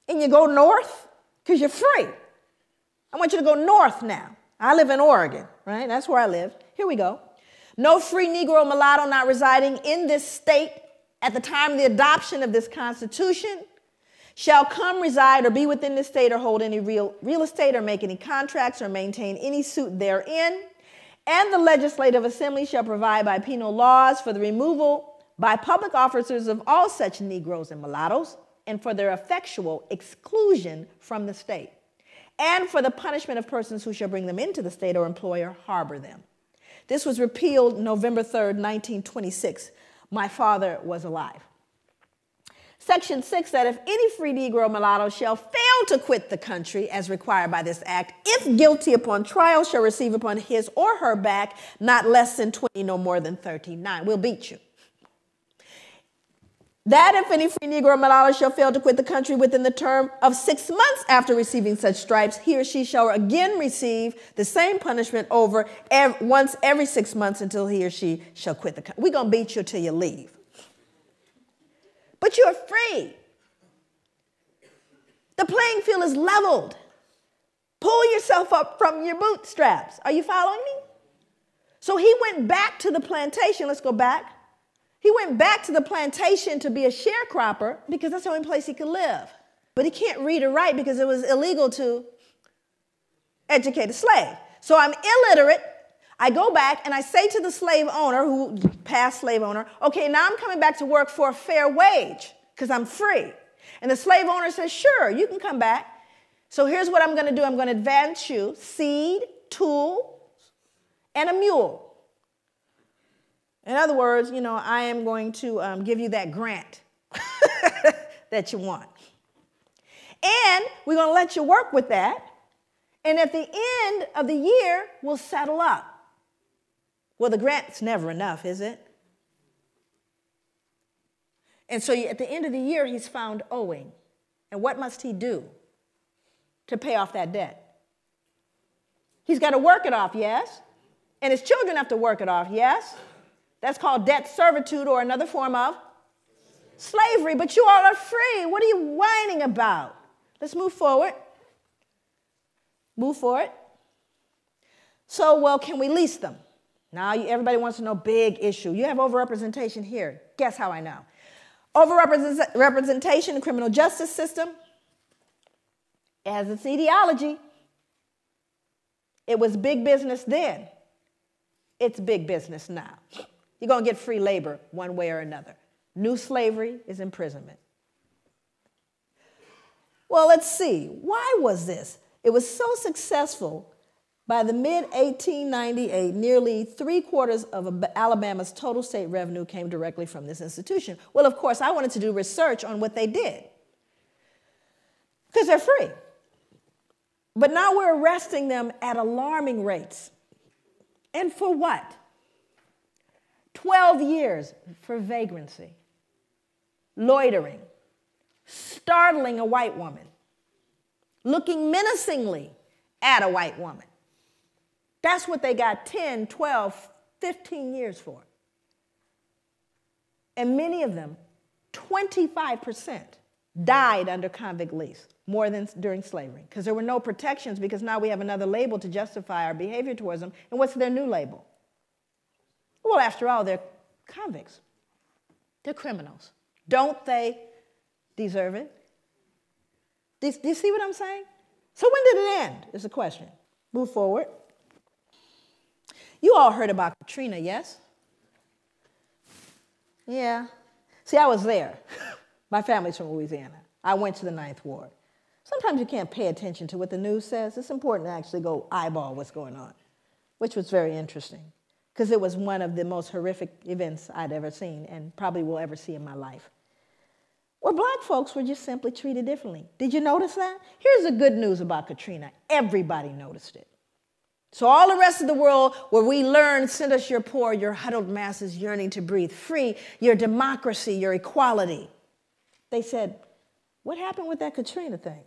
and you go north, because you're free. I want you to go north now. I live in Oregon, right? That's where I live. Here we go. No free Negro or mulatto not residing in this state at the time of the adoption of this Constitution shall come reside or be within this state or hold any real estate or make any contracts or maintain any suit therein. And the Legislative Assembly shall provide by penal laws for the removal by public officers of all such Negroes and mulattoes, and for their effectual exclusion from the state, and for the punishment of persons who shall bring them into the state or employ or harbor them. This was repealed November 3rd, 1926. My father was alive. Section 6 said, if any free Negro or mulatto shall fail to quit the country as required by this act, if guilty upon trial, shall receive upon his or her back not less than 20, no more than 13.9. We'll beat you. That if any free Negro or mulatto shall fail to quit the country within the term of 6 months after receiving such stripes, he or she shall again receive the same punishment once every 6 months until he or she shall quit the country. We're going to beat you till you leave. But you're free. The playing field is leveled. Pull yourself up from your bootstraps. Are you following me? So he went back to the plantation. Let's go back. He went back to the plantation to be a sharecropper because that's the only place he could live. But he can't read or write because it was illegal to educate a slave. So I'm illiterate. I go back and I say to the slave owner, who past slave owner, okay, now I'm coming back to work for a fair wage because I'm free. And the slave owner says, sure, you can come back. So here's what I'm going to do. I'm going to advance you seed, tools, and a mule. In other words, you know, I am going to give you that grant that you want. And we're going to let you work with that. And at the end of the year, we'll settle up. Well, the grant's never enough, is it? And so at the end of the year, he's found owing. And what must he do to pay off that debt? He's got to work it off, yes? And his children have to work it off, yes? That's called debt servitude or another form of slavery. But you all are free. What are you whining about? Let's move forward. Move forward. So, well, can we lease them? Now, everybody wants to know big issue. You have overrepresentation here. Guess how I know? Overrepresentation in the criminal justice system has its etiology. It was big business then. It's big business now. You're going to get free labor one way or another. New slavery is imprisonment. Well, let's see. Why was this? It was so successful. By the mid-1898, nearly 3/4 of Alabama's total state revenue came directly from this institution. Well, of course, I wanted to do research on what they did because they're free. But now we're arresting them at alarming rates. And for what? 12 years for vagrancy, loitering, startling a white woman, looking menacingly at a white woman. That's what they got 10, 12, 15 years for. And many of them, 25%, died under convict lease, more than during slavery, because there were no protections, because now we have another label to justify our behavior towards them. And what's their new label? Well, after all, they're convicts. They're criminals. Don't they deserve it? Do you see what I'm saying? So when did it end, is the question. Move forward. You all heard about Katrina, yes? Yeah. See, I was there. My family's from Louisiana. I went to the 9th Ward. Sometimes you can't pay attention to what the news says. It's important to actually go eyeball what's going on, which was very interesting because it was one of the most horrific events I'd ever seen and probably will ever see in my life. Where black folks were just simply treated differently. Did you notice that? Here's the good news about Katrina. Everybody noticed it. So all the rest of the world where we learned, send us your poor, your huddled masses yearning to breathe free, your democracy, your equality. They said, what happened with that Katrina thing?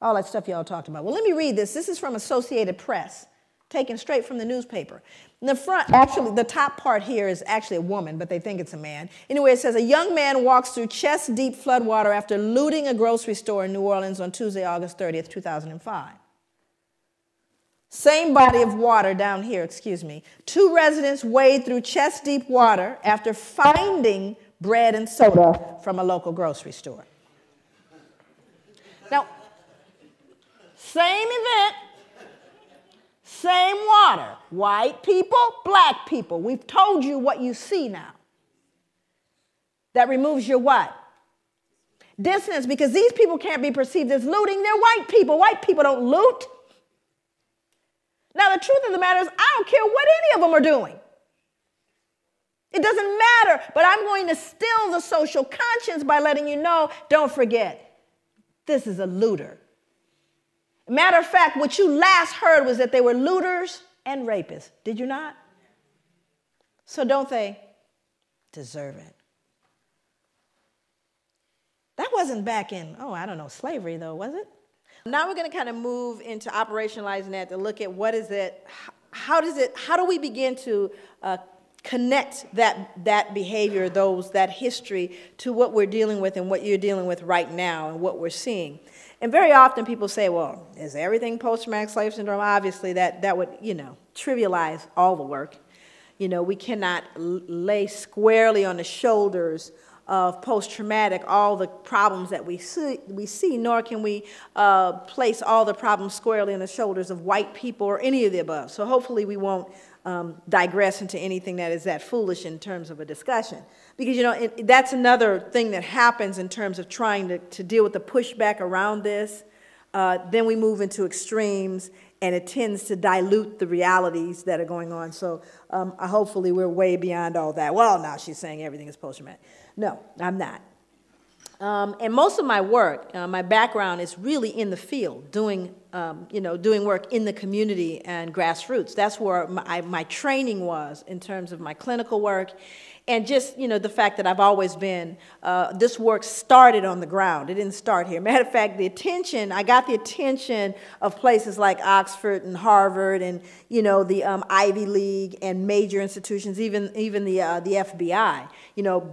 All that stuff y'all talked about. Well, let me read this. This is from Associated Press, taken straight from the newspaper. In the front, actually, the top part here is actually a woman, but they think it's a man. Anyway, it says, a young man walks through chest-deep floodwater after looting a grocery store in New Orleans on Tuesday, August 30th, 2005. Same body of water down here, excuse me. 2 residents wade through chest-deep water after finding bread and soda from a local grocery store. Now, same event, same water. White people, black people. We've told you what you see now. That removes your what? Dissonance, because these people can't be perceived as looting. They're white people. White people don't loot. Now, the truth of the matter is, I don't care what any of them are doing. It doesn't matter, but I'm going to still the social conscience by letting you know, don't forget, this is a looter. Matter of fact, what you last heard was that they were looters and rapists. Did you not? So don't they deserve it? That wasn't back in, slavery though, was it? Now we're going to kind of move into operationalizing that to look at what is it, how do we begin to connect that behavior, that history to what we're dealing with and what you're dealing with right now and what we're seeing. And very often people say, well, is everything post-traumatic slave syndrome? Obviously, that would, trivialize all the work. We cannot lay squarely on the shoulders of post-traumatic all the problems that we see, nor can we place all the problems squarely on the shoulders of white people or any of the above. So hopefully we won't digress into anything that is that foolish in terms of a discussion. Because, that's another thing that happens in terms of trying to deal with the pushback around this. Then we move into extremes, and it tends to dilute the realities that are going on. So hopefully we're way beyond all that. Well, now she's saying everything is post-traumatic. No, I'm not. And most of my work, my background is really in the field, doing work in the community and grassroots. That's where my training was in terms of my clinical work. And just, the fact that I've always been, this work started on the ground. It didn't start here. Matter of fact, I got the attention of places like Oxford and Harvard and, the Ivy League and major institutions, even the FBI,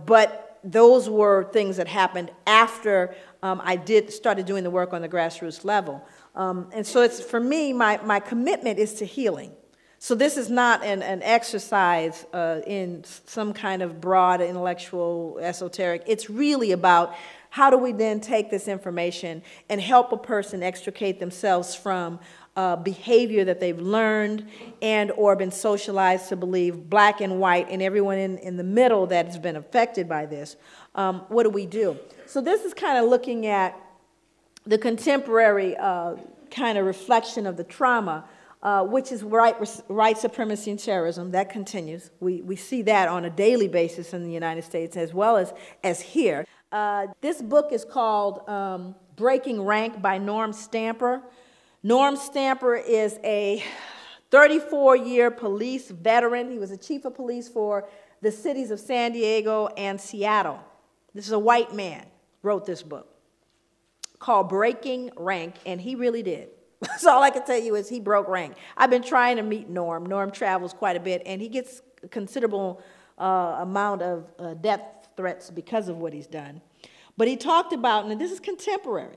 but those were things that happened after I started doing the work on the grassroots level. And so for me, my commitment is to healing. So this is not an exercise in some kind of broad intellectual esoteric. It's really about how do we then take this information and help a person extricate themselves from behavior that they've learned and or been socialized to believe, black and white, and everyone in the middle that has been affected by this. What do we do? So this is kind of looking at the contemporary kind of reflection of the trauma, which is white supremacy and terrorism. That continues. We see that on a daily basis in the United States as well as here. This book is called Breaking Rank by Norm Stamper. Norm Stamper is a 34-year police veteran. He was the chief of police for the cities of San Diego and Seattle. This is a white man, wrote this book called Breaking Rank, and he really did. So all I can tell you is he broke rank. I've been trying to meet Norm. Norm travels quite a bit, and he gets a considerable amount of death threats because of what he's done. But he talked about, and this is contemporary,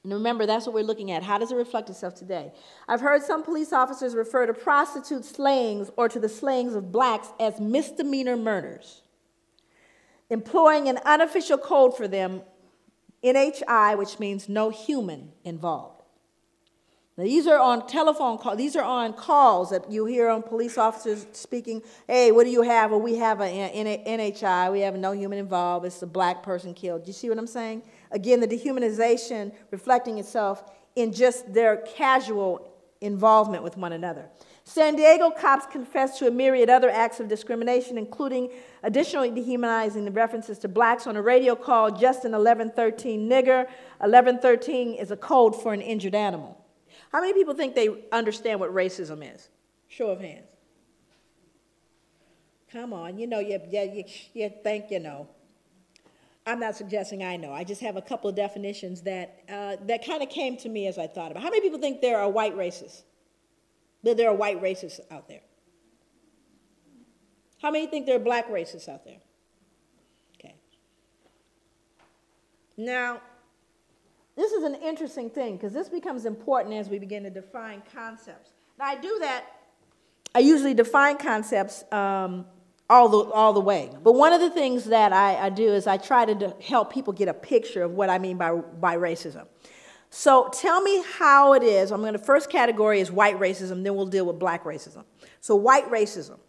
and remember, that's what we're looking at. How does it reflect itself today? I've heard some police officers refer to prostitute slayings or to the slayings of blacks as misdemeanor murders, employing an unofficial code for them, NHI, which means no human involved. Now, these are on telephone calls. These are on calls that you hear on police officers speaking, hey, what do you have? Well, we have an NHI. We have no human involved. It's a black person killed. Do you see what I'm saying? Again, the dehumanization reflecting itself in just their casual involvement with one another. San Diego cops confessed to a myriad other acts of discrimination, including additionally dehumanizing the references to blacks on a radio call, Justin 1113 nigger. 1113 is a code for an injured animal. How many people think they understand what racism is? Show of hands. Come on, you think you know. I'm not suggesting I know. I just have a couple of definitions that kind of came to me as I thought about it. How many people think there are white racists? That there are white racists out there? How many think there are black racists out there? Okay. Now, this is an interesting thing because this becomes important as we begin to define concepts. Now, I do that. I usually define concepts all the way. But one of the things that I do is I try to help people get a picture of what I mean by racism. So tell me how it is. I'm going to, first category is white racism, then we'll deal with black racism. So white racism.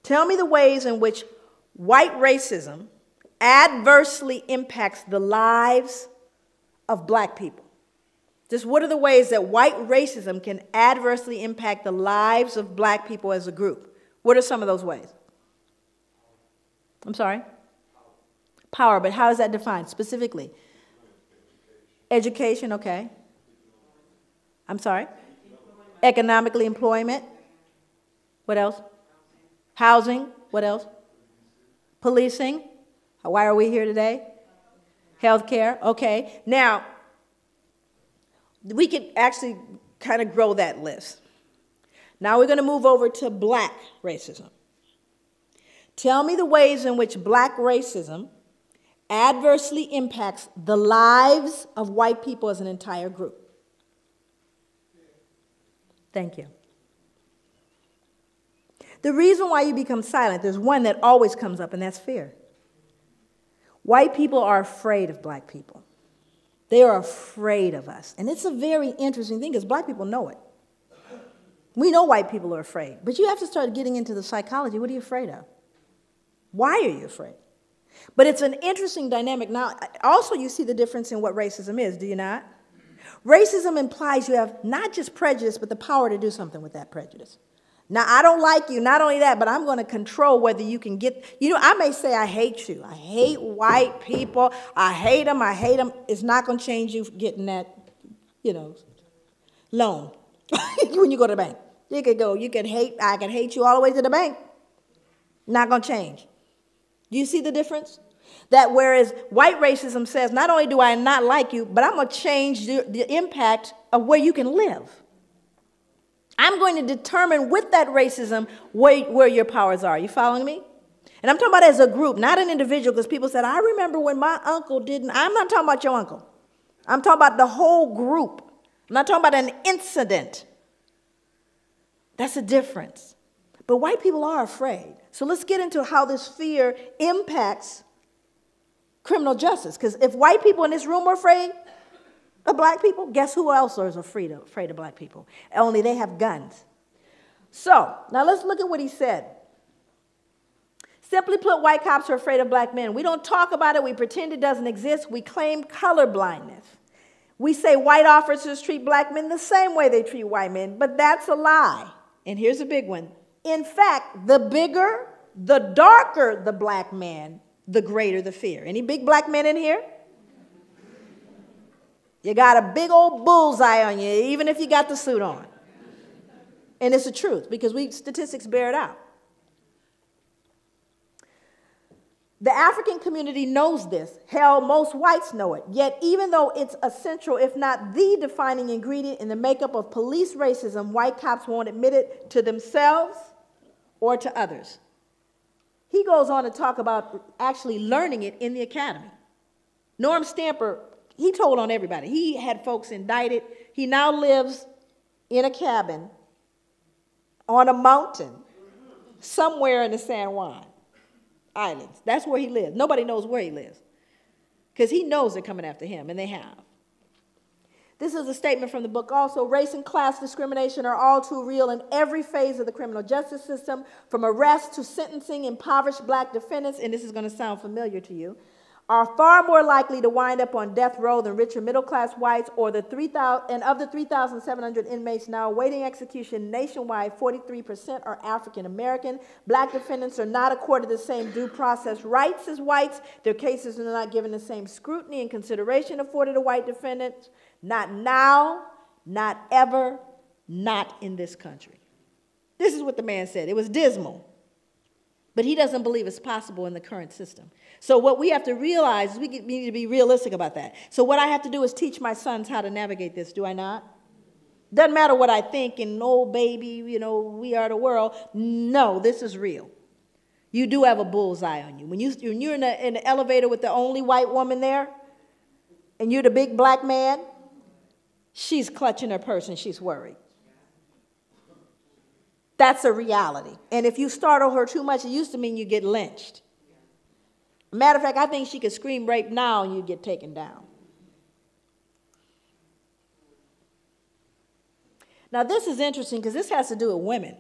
Tell me the ways in which white racism adversely impacts the lives of black people. Just what are the ways that white racism can adversely impact the lives of black people as a group? What are some of those ways? I'm sorry? Power, but how is that defined specifically? Education, okay. I'm sorry? Economically, employment. What else? Housing, what else? Policing. Why are we here today? Healthcare, okay. Now, we could actually kind of grow that list. Now we're going to move over to black racism. Tell me the ways in which black racism adversely impacts the lives of white people as an entire group. Thank you. The reason why you become silent, there's one that always comes up, and that's fear. White people are afraid of black people. They are afraid of us. And it's a very interesting thing because black people know it. We know white people are afraid. But you have to start getting into the psychology. What are you afraid of? Why are you afraid? But it's an interesting dynamic. Now, also you see the difference in what racism is, do you not? Racism implies you have not just prejudice, but the power to do something with that prejudice. Now, I don't like you, not only that, but I'm going to control whether you can get, I may say I hate you. I hate white people. I hate them. It's not going to change you getting that, loan when you go to the bank. I can hate you all the way to the bank. Not going to change. Do you see the difference? That whereas white racism says, not only do I not like you, but I'm going to change the impact of where you can live. I'm going to determine with that racism where your powers are. You following me? And I'm talking about as a group, not an individual, because people said, I remember when my uncle didn't. I'm not talking about your uncle. I'm talking about the whole group. I'm not talking about an incident. That's a difference. But white people are afraid. So let's get into how this fear impacts criminal justice. Because if white people in this room are afraid of black people, guess who else is afraid of black people? Only they have guns. So, now let's look at what he said. Simply put, white cops are afraid of black men. We don't talk about it. We pretend it doesn't exist. We claim color blindness. We say white officers treat black men the same way they treat white men, but that's a lie. And here's a big one. In fact, the bigger, the darker the black man, the greater the fear. Any big black men in here? You got a big old bullseye on you, even if you got the suit on. And it's the truth, because statistics bear it out. The African community knows this. Hell, most whites know it. Yet, even though it's essential, if not the defining ingredient in the makeup of police racism, white cops won't admit it to themselves or to others. He goes on to talk about actually learning it in the academy. Norm Stamper, he told on everybody. He had folks indicted. He now lives in a cabin on a mountain somewhere in the San Juan Islands. That's where he lives. Nobody knows where he lives because he knows they're coming after him, and they have. This is a statement from the book also. Race and class discrimination are all too real in every phase of the criminal justice system, from arrest to sentencing. Impoverished black defendants, and this is going to sound familiar to you, are far more likely to wind up on death row than richer middle-class whites, or the 3,000, and of the 3,700 inmates now awaiting execution nationwide, 43% are African American. Black defendants are not accorded the same due process rights as whites. Their cases are not given the same scrutiny and consideration afforded to white defendants. Not now, not ever, not in this country. This is what the man said. It was dismal. But he doesn't believe it's possible in the current system. So what we have to realize is we need to be realistic about that. So what I have to do is teach my sons how to navigate this, do I not? Doesn't matter what I think and, oh, baby, we are the world. No, this is real. You do have a bullseye on you. When you're in the elevator with the only white woman there, and you're the big black man, she's clutching her purse and she's worried. That's a reality. And if you startle her too much, it used to mean you get lynched. Matter of fact, I think she could scream rape now and you'd get taken down. Now, this is interesting because this has to do with women.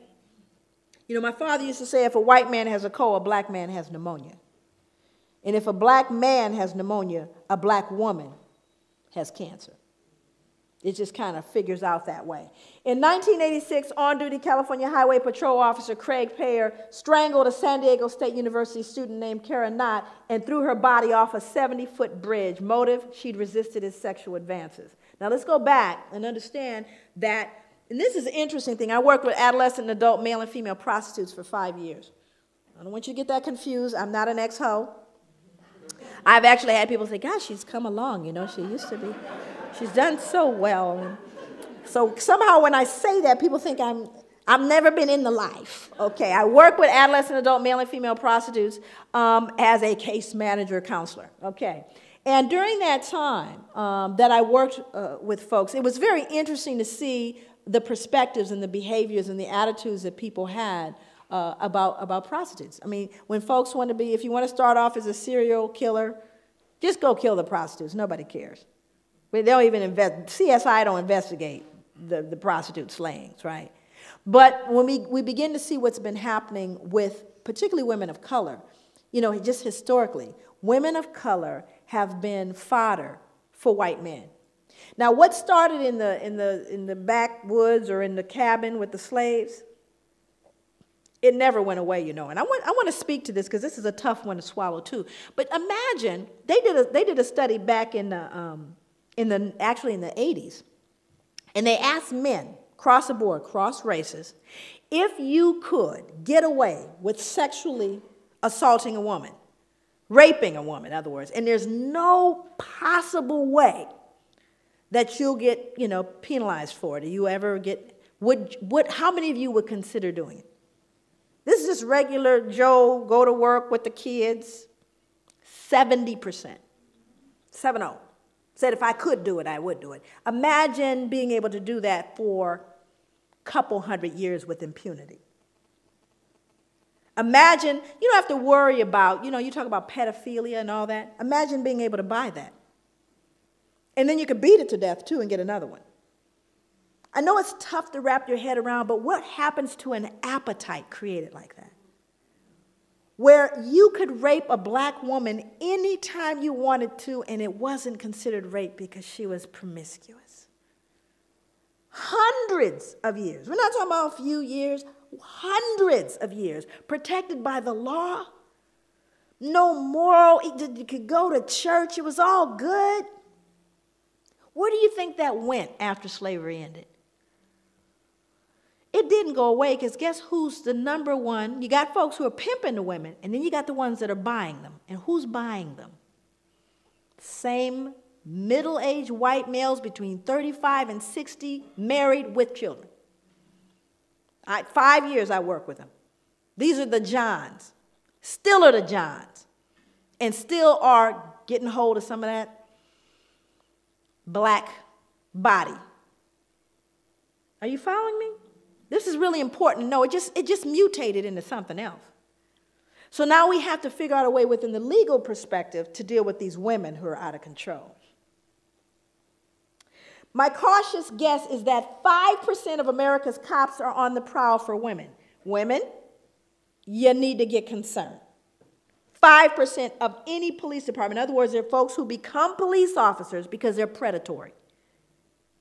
My father used to say if a white man has a cold, a black man has pneumonia. And if a black man has pneumonia, a black woman has cancer. It just kind of figures out that way. In 1986, on-duty California Highway Patrol Officer Craig Payer strangled a San Diego State University student named Kara Knott and threw her body off a 70-foot bridge. Motive, she'd resisted his sexual advances. Now let's go back and understand that, and this is an interesting thing. I worked with adolescent and adult male and female prostitutes for 5 years. I don't want you to get that confused. I'm not an ex-ho. I've actually had people say, gosh, she's come along, she used to be. She's done so well. So somehow when I say that, people think I've never been in the life, okay? I work with adolescent, adult, male and female prostitutes as a case manager counselor, okay? And during that time that I worked with folks, it was very interesting to see the perspectives and the behaviors and the attitudes that people had about prostitutes. I mean, when folks want to be, if you want to start off as a serial killer, just go kill the prostitutes. Nobody cares. They don't even CSI don't investigate the prostitute slayings, right? But when we begin to see what's been happening with particularly women of color, you know, just historically, women of color have been fodder for white men. Now, what started in the backwoods or in the cabin with the slaves, it never went away, you know. And I want to speak to this because this is a tough one to swallow too. But imagine they did a study back actually in the 80s, and they asked men cross the board, cross races, if you could get away with sexually assaulting a woman, raping a woman, in other words, and there's no possible way that you'll get, you know, penalized for it. Do you ever get, how many of you would consider doing it? This is just regular Joe, go to work with the kids. 70%. 70. Said if I could do it, I would do it. Imagine being able to do that for a couple hundred years with impunity. Imagine, you don't have to worry about, you know, you talk about pedophilia and all that. Imagine being able to buy that. And then you could beat it to death, too, and get another one. I know it's tough to wrap your head around, but what happens to an appetite created like that? Where you could rape a black woman anytime you wanted to, and it wasn't considered rape because she was promiscuous. Hundreds of years. We're not talking about a few years. Hundreds of years. Protected by the law. No moral. You could go to church. It was all good. Where do you think that went after slavery ended? It didn't go away because guess who's the number one? You got folks who are pimping the women, and then you got the ones that are buying them. And who's buying them? Same middle-aged white males between 35 and 60, married with children. 5 years I work with them. These are the Johns. Still are the Johns. And still are getting hold of some of that black body. Are you following me? This is really important. No, it just mutated into something else. So now we have to figure out a way within the legal perspective to deal with these women who are out of control. My cautious guess is that 5% of America's cops are on the prowl for women. Women, you need to get concerned. 5% of any police department. In other words, there are folks who become police officers because they're predatory.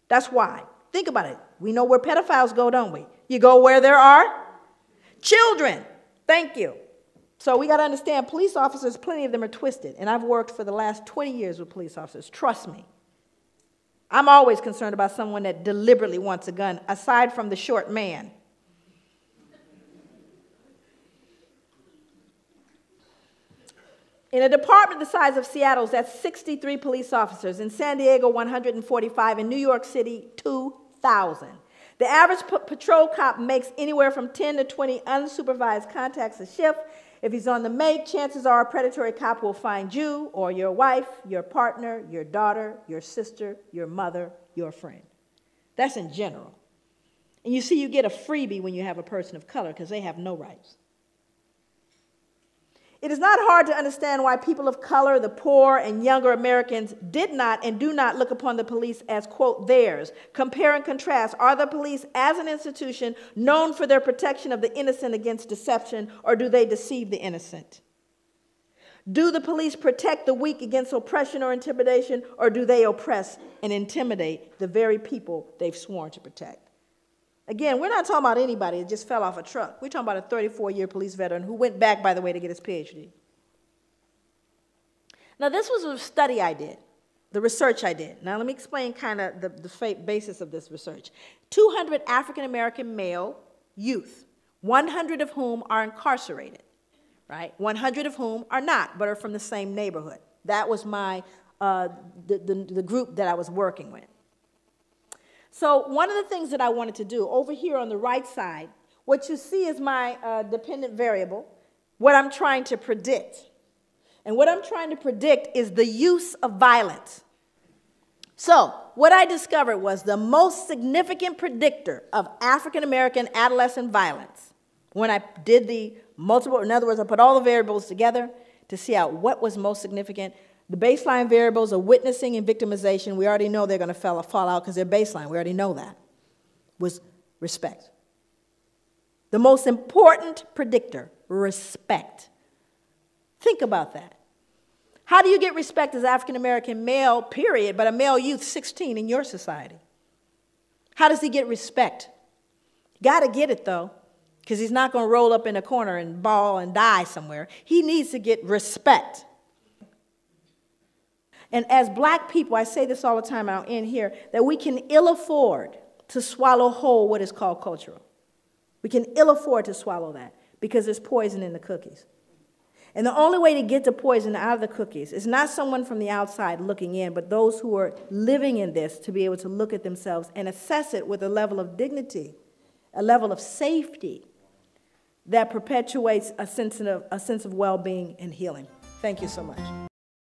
That's why. Think about it. We know where pedophiles go, don't we? You go where there are children. Thank you. So we got to understand police officers, plenty of them are twisted. And I've worked for the last 20 years with police officers. Trust me. I'm always concerned about someone that deliberately wants a gun, aside from the short man. In a department the size of Seattle's, that's 63 police officers. In San Diego, 145. In New York City, 2,000. The average patrol cop makes anywhere from 10 to 20 unsupervised contacts a shift. If he's on the make, chances are a predatory cop will find you or your wife, your partner, your daughter, your sister, your mother, your friend. That's in general. And you see, you get a freebie when you have a person of color because they have no rights. It is not hard to understand why people of color, the poor, and younger Americans did not and do not look upon the police as, quote, theirs. Compare and contrast. Are the police as an institution known for their protection of the innocent against deception, or do they deceive the innocent? Do the police protect the weak against oppression or intimidation, or do they oppress and intimidate the very people they've sworn to protect? Again, we're not talking about anybody that just fell off a truck. We're talking about a 34-year police veteran who went back, by the way, to get his PhD. Now, this was a study I did, the research I did. Now, let me explain kind of the basis of this research. 200 African-American male youth, 100 of whom are incarcerated, right? 100 of whom are not, but are from the same neighborhood. That was my the group that I was working with. So one of the things that I wanted to do over here on the right side, what you see is my dependent variable, what I'm trying to predict. And what I'm trying to predict is the use of violence. So what I discovered was the most significant predictor of African American adolescent violence, when I did the multiple, in other words, I put all the variables together to see out what was most significant. The baseline variables of witnessing and victimization, we already know they're going to fall out because they're baseline. We already know that, was respect. The most important predictor, respect. Think about that. How do you get respect as African-American male, period, but a male youth 16 in your society? How does he get respect? Got to get it, though, because he's not going to roll up in a corner and bawl and die somewhere. He needs to get respect. And as black people, I say this all the time, and I'll end here, that we can ill afford to swallow whole what is called cultural. We can ill afford to swallow that because there's poison in the cookies. And the only way to get the poison out of the cookies is not someone from the outside looking in, but those who are living in this to be able to look at themselves and assess it with a level of dignity, a level of safety that perpetuates a sense of well-being and healing. Thank you so much.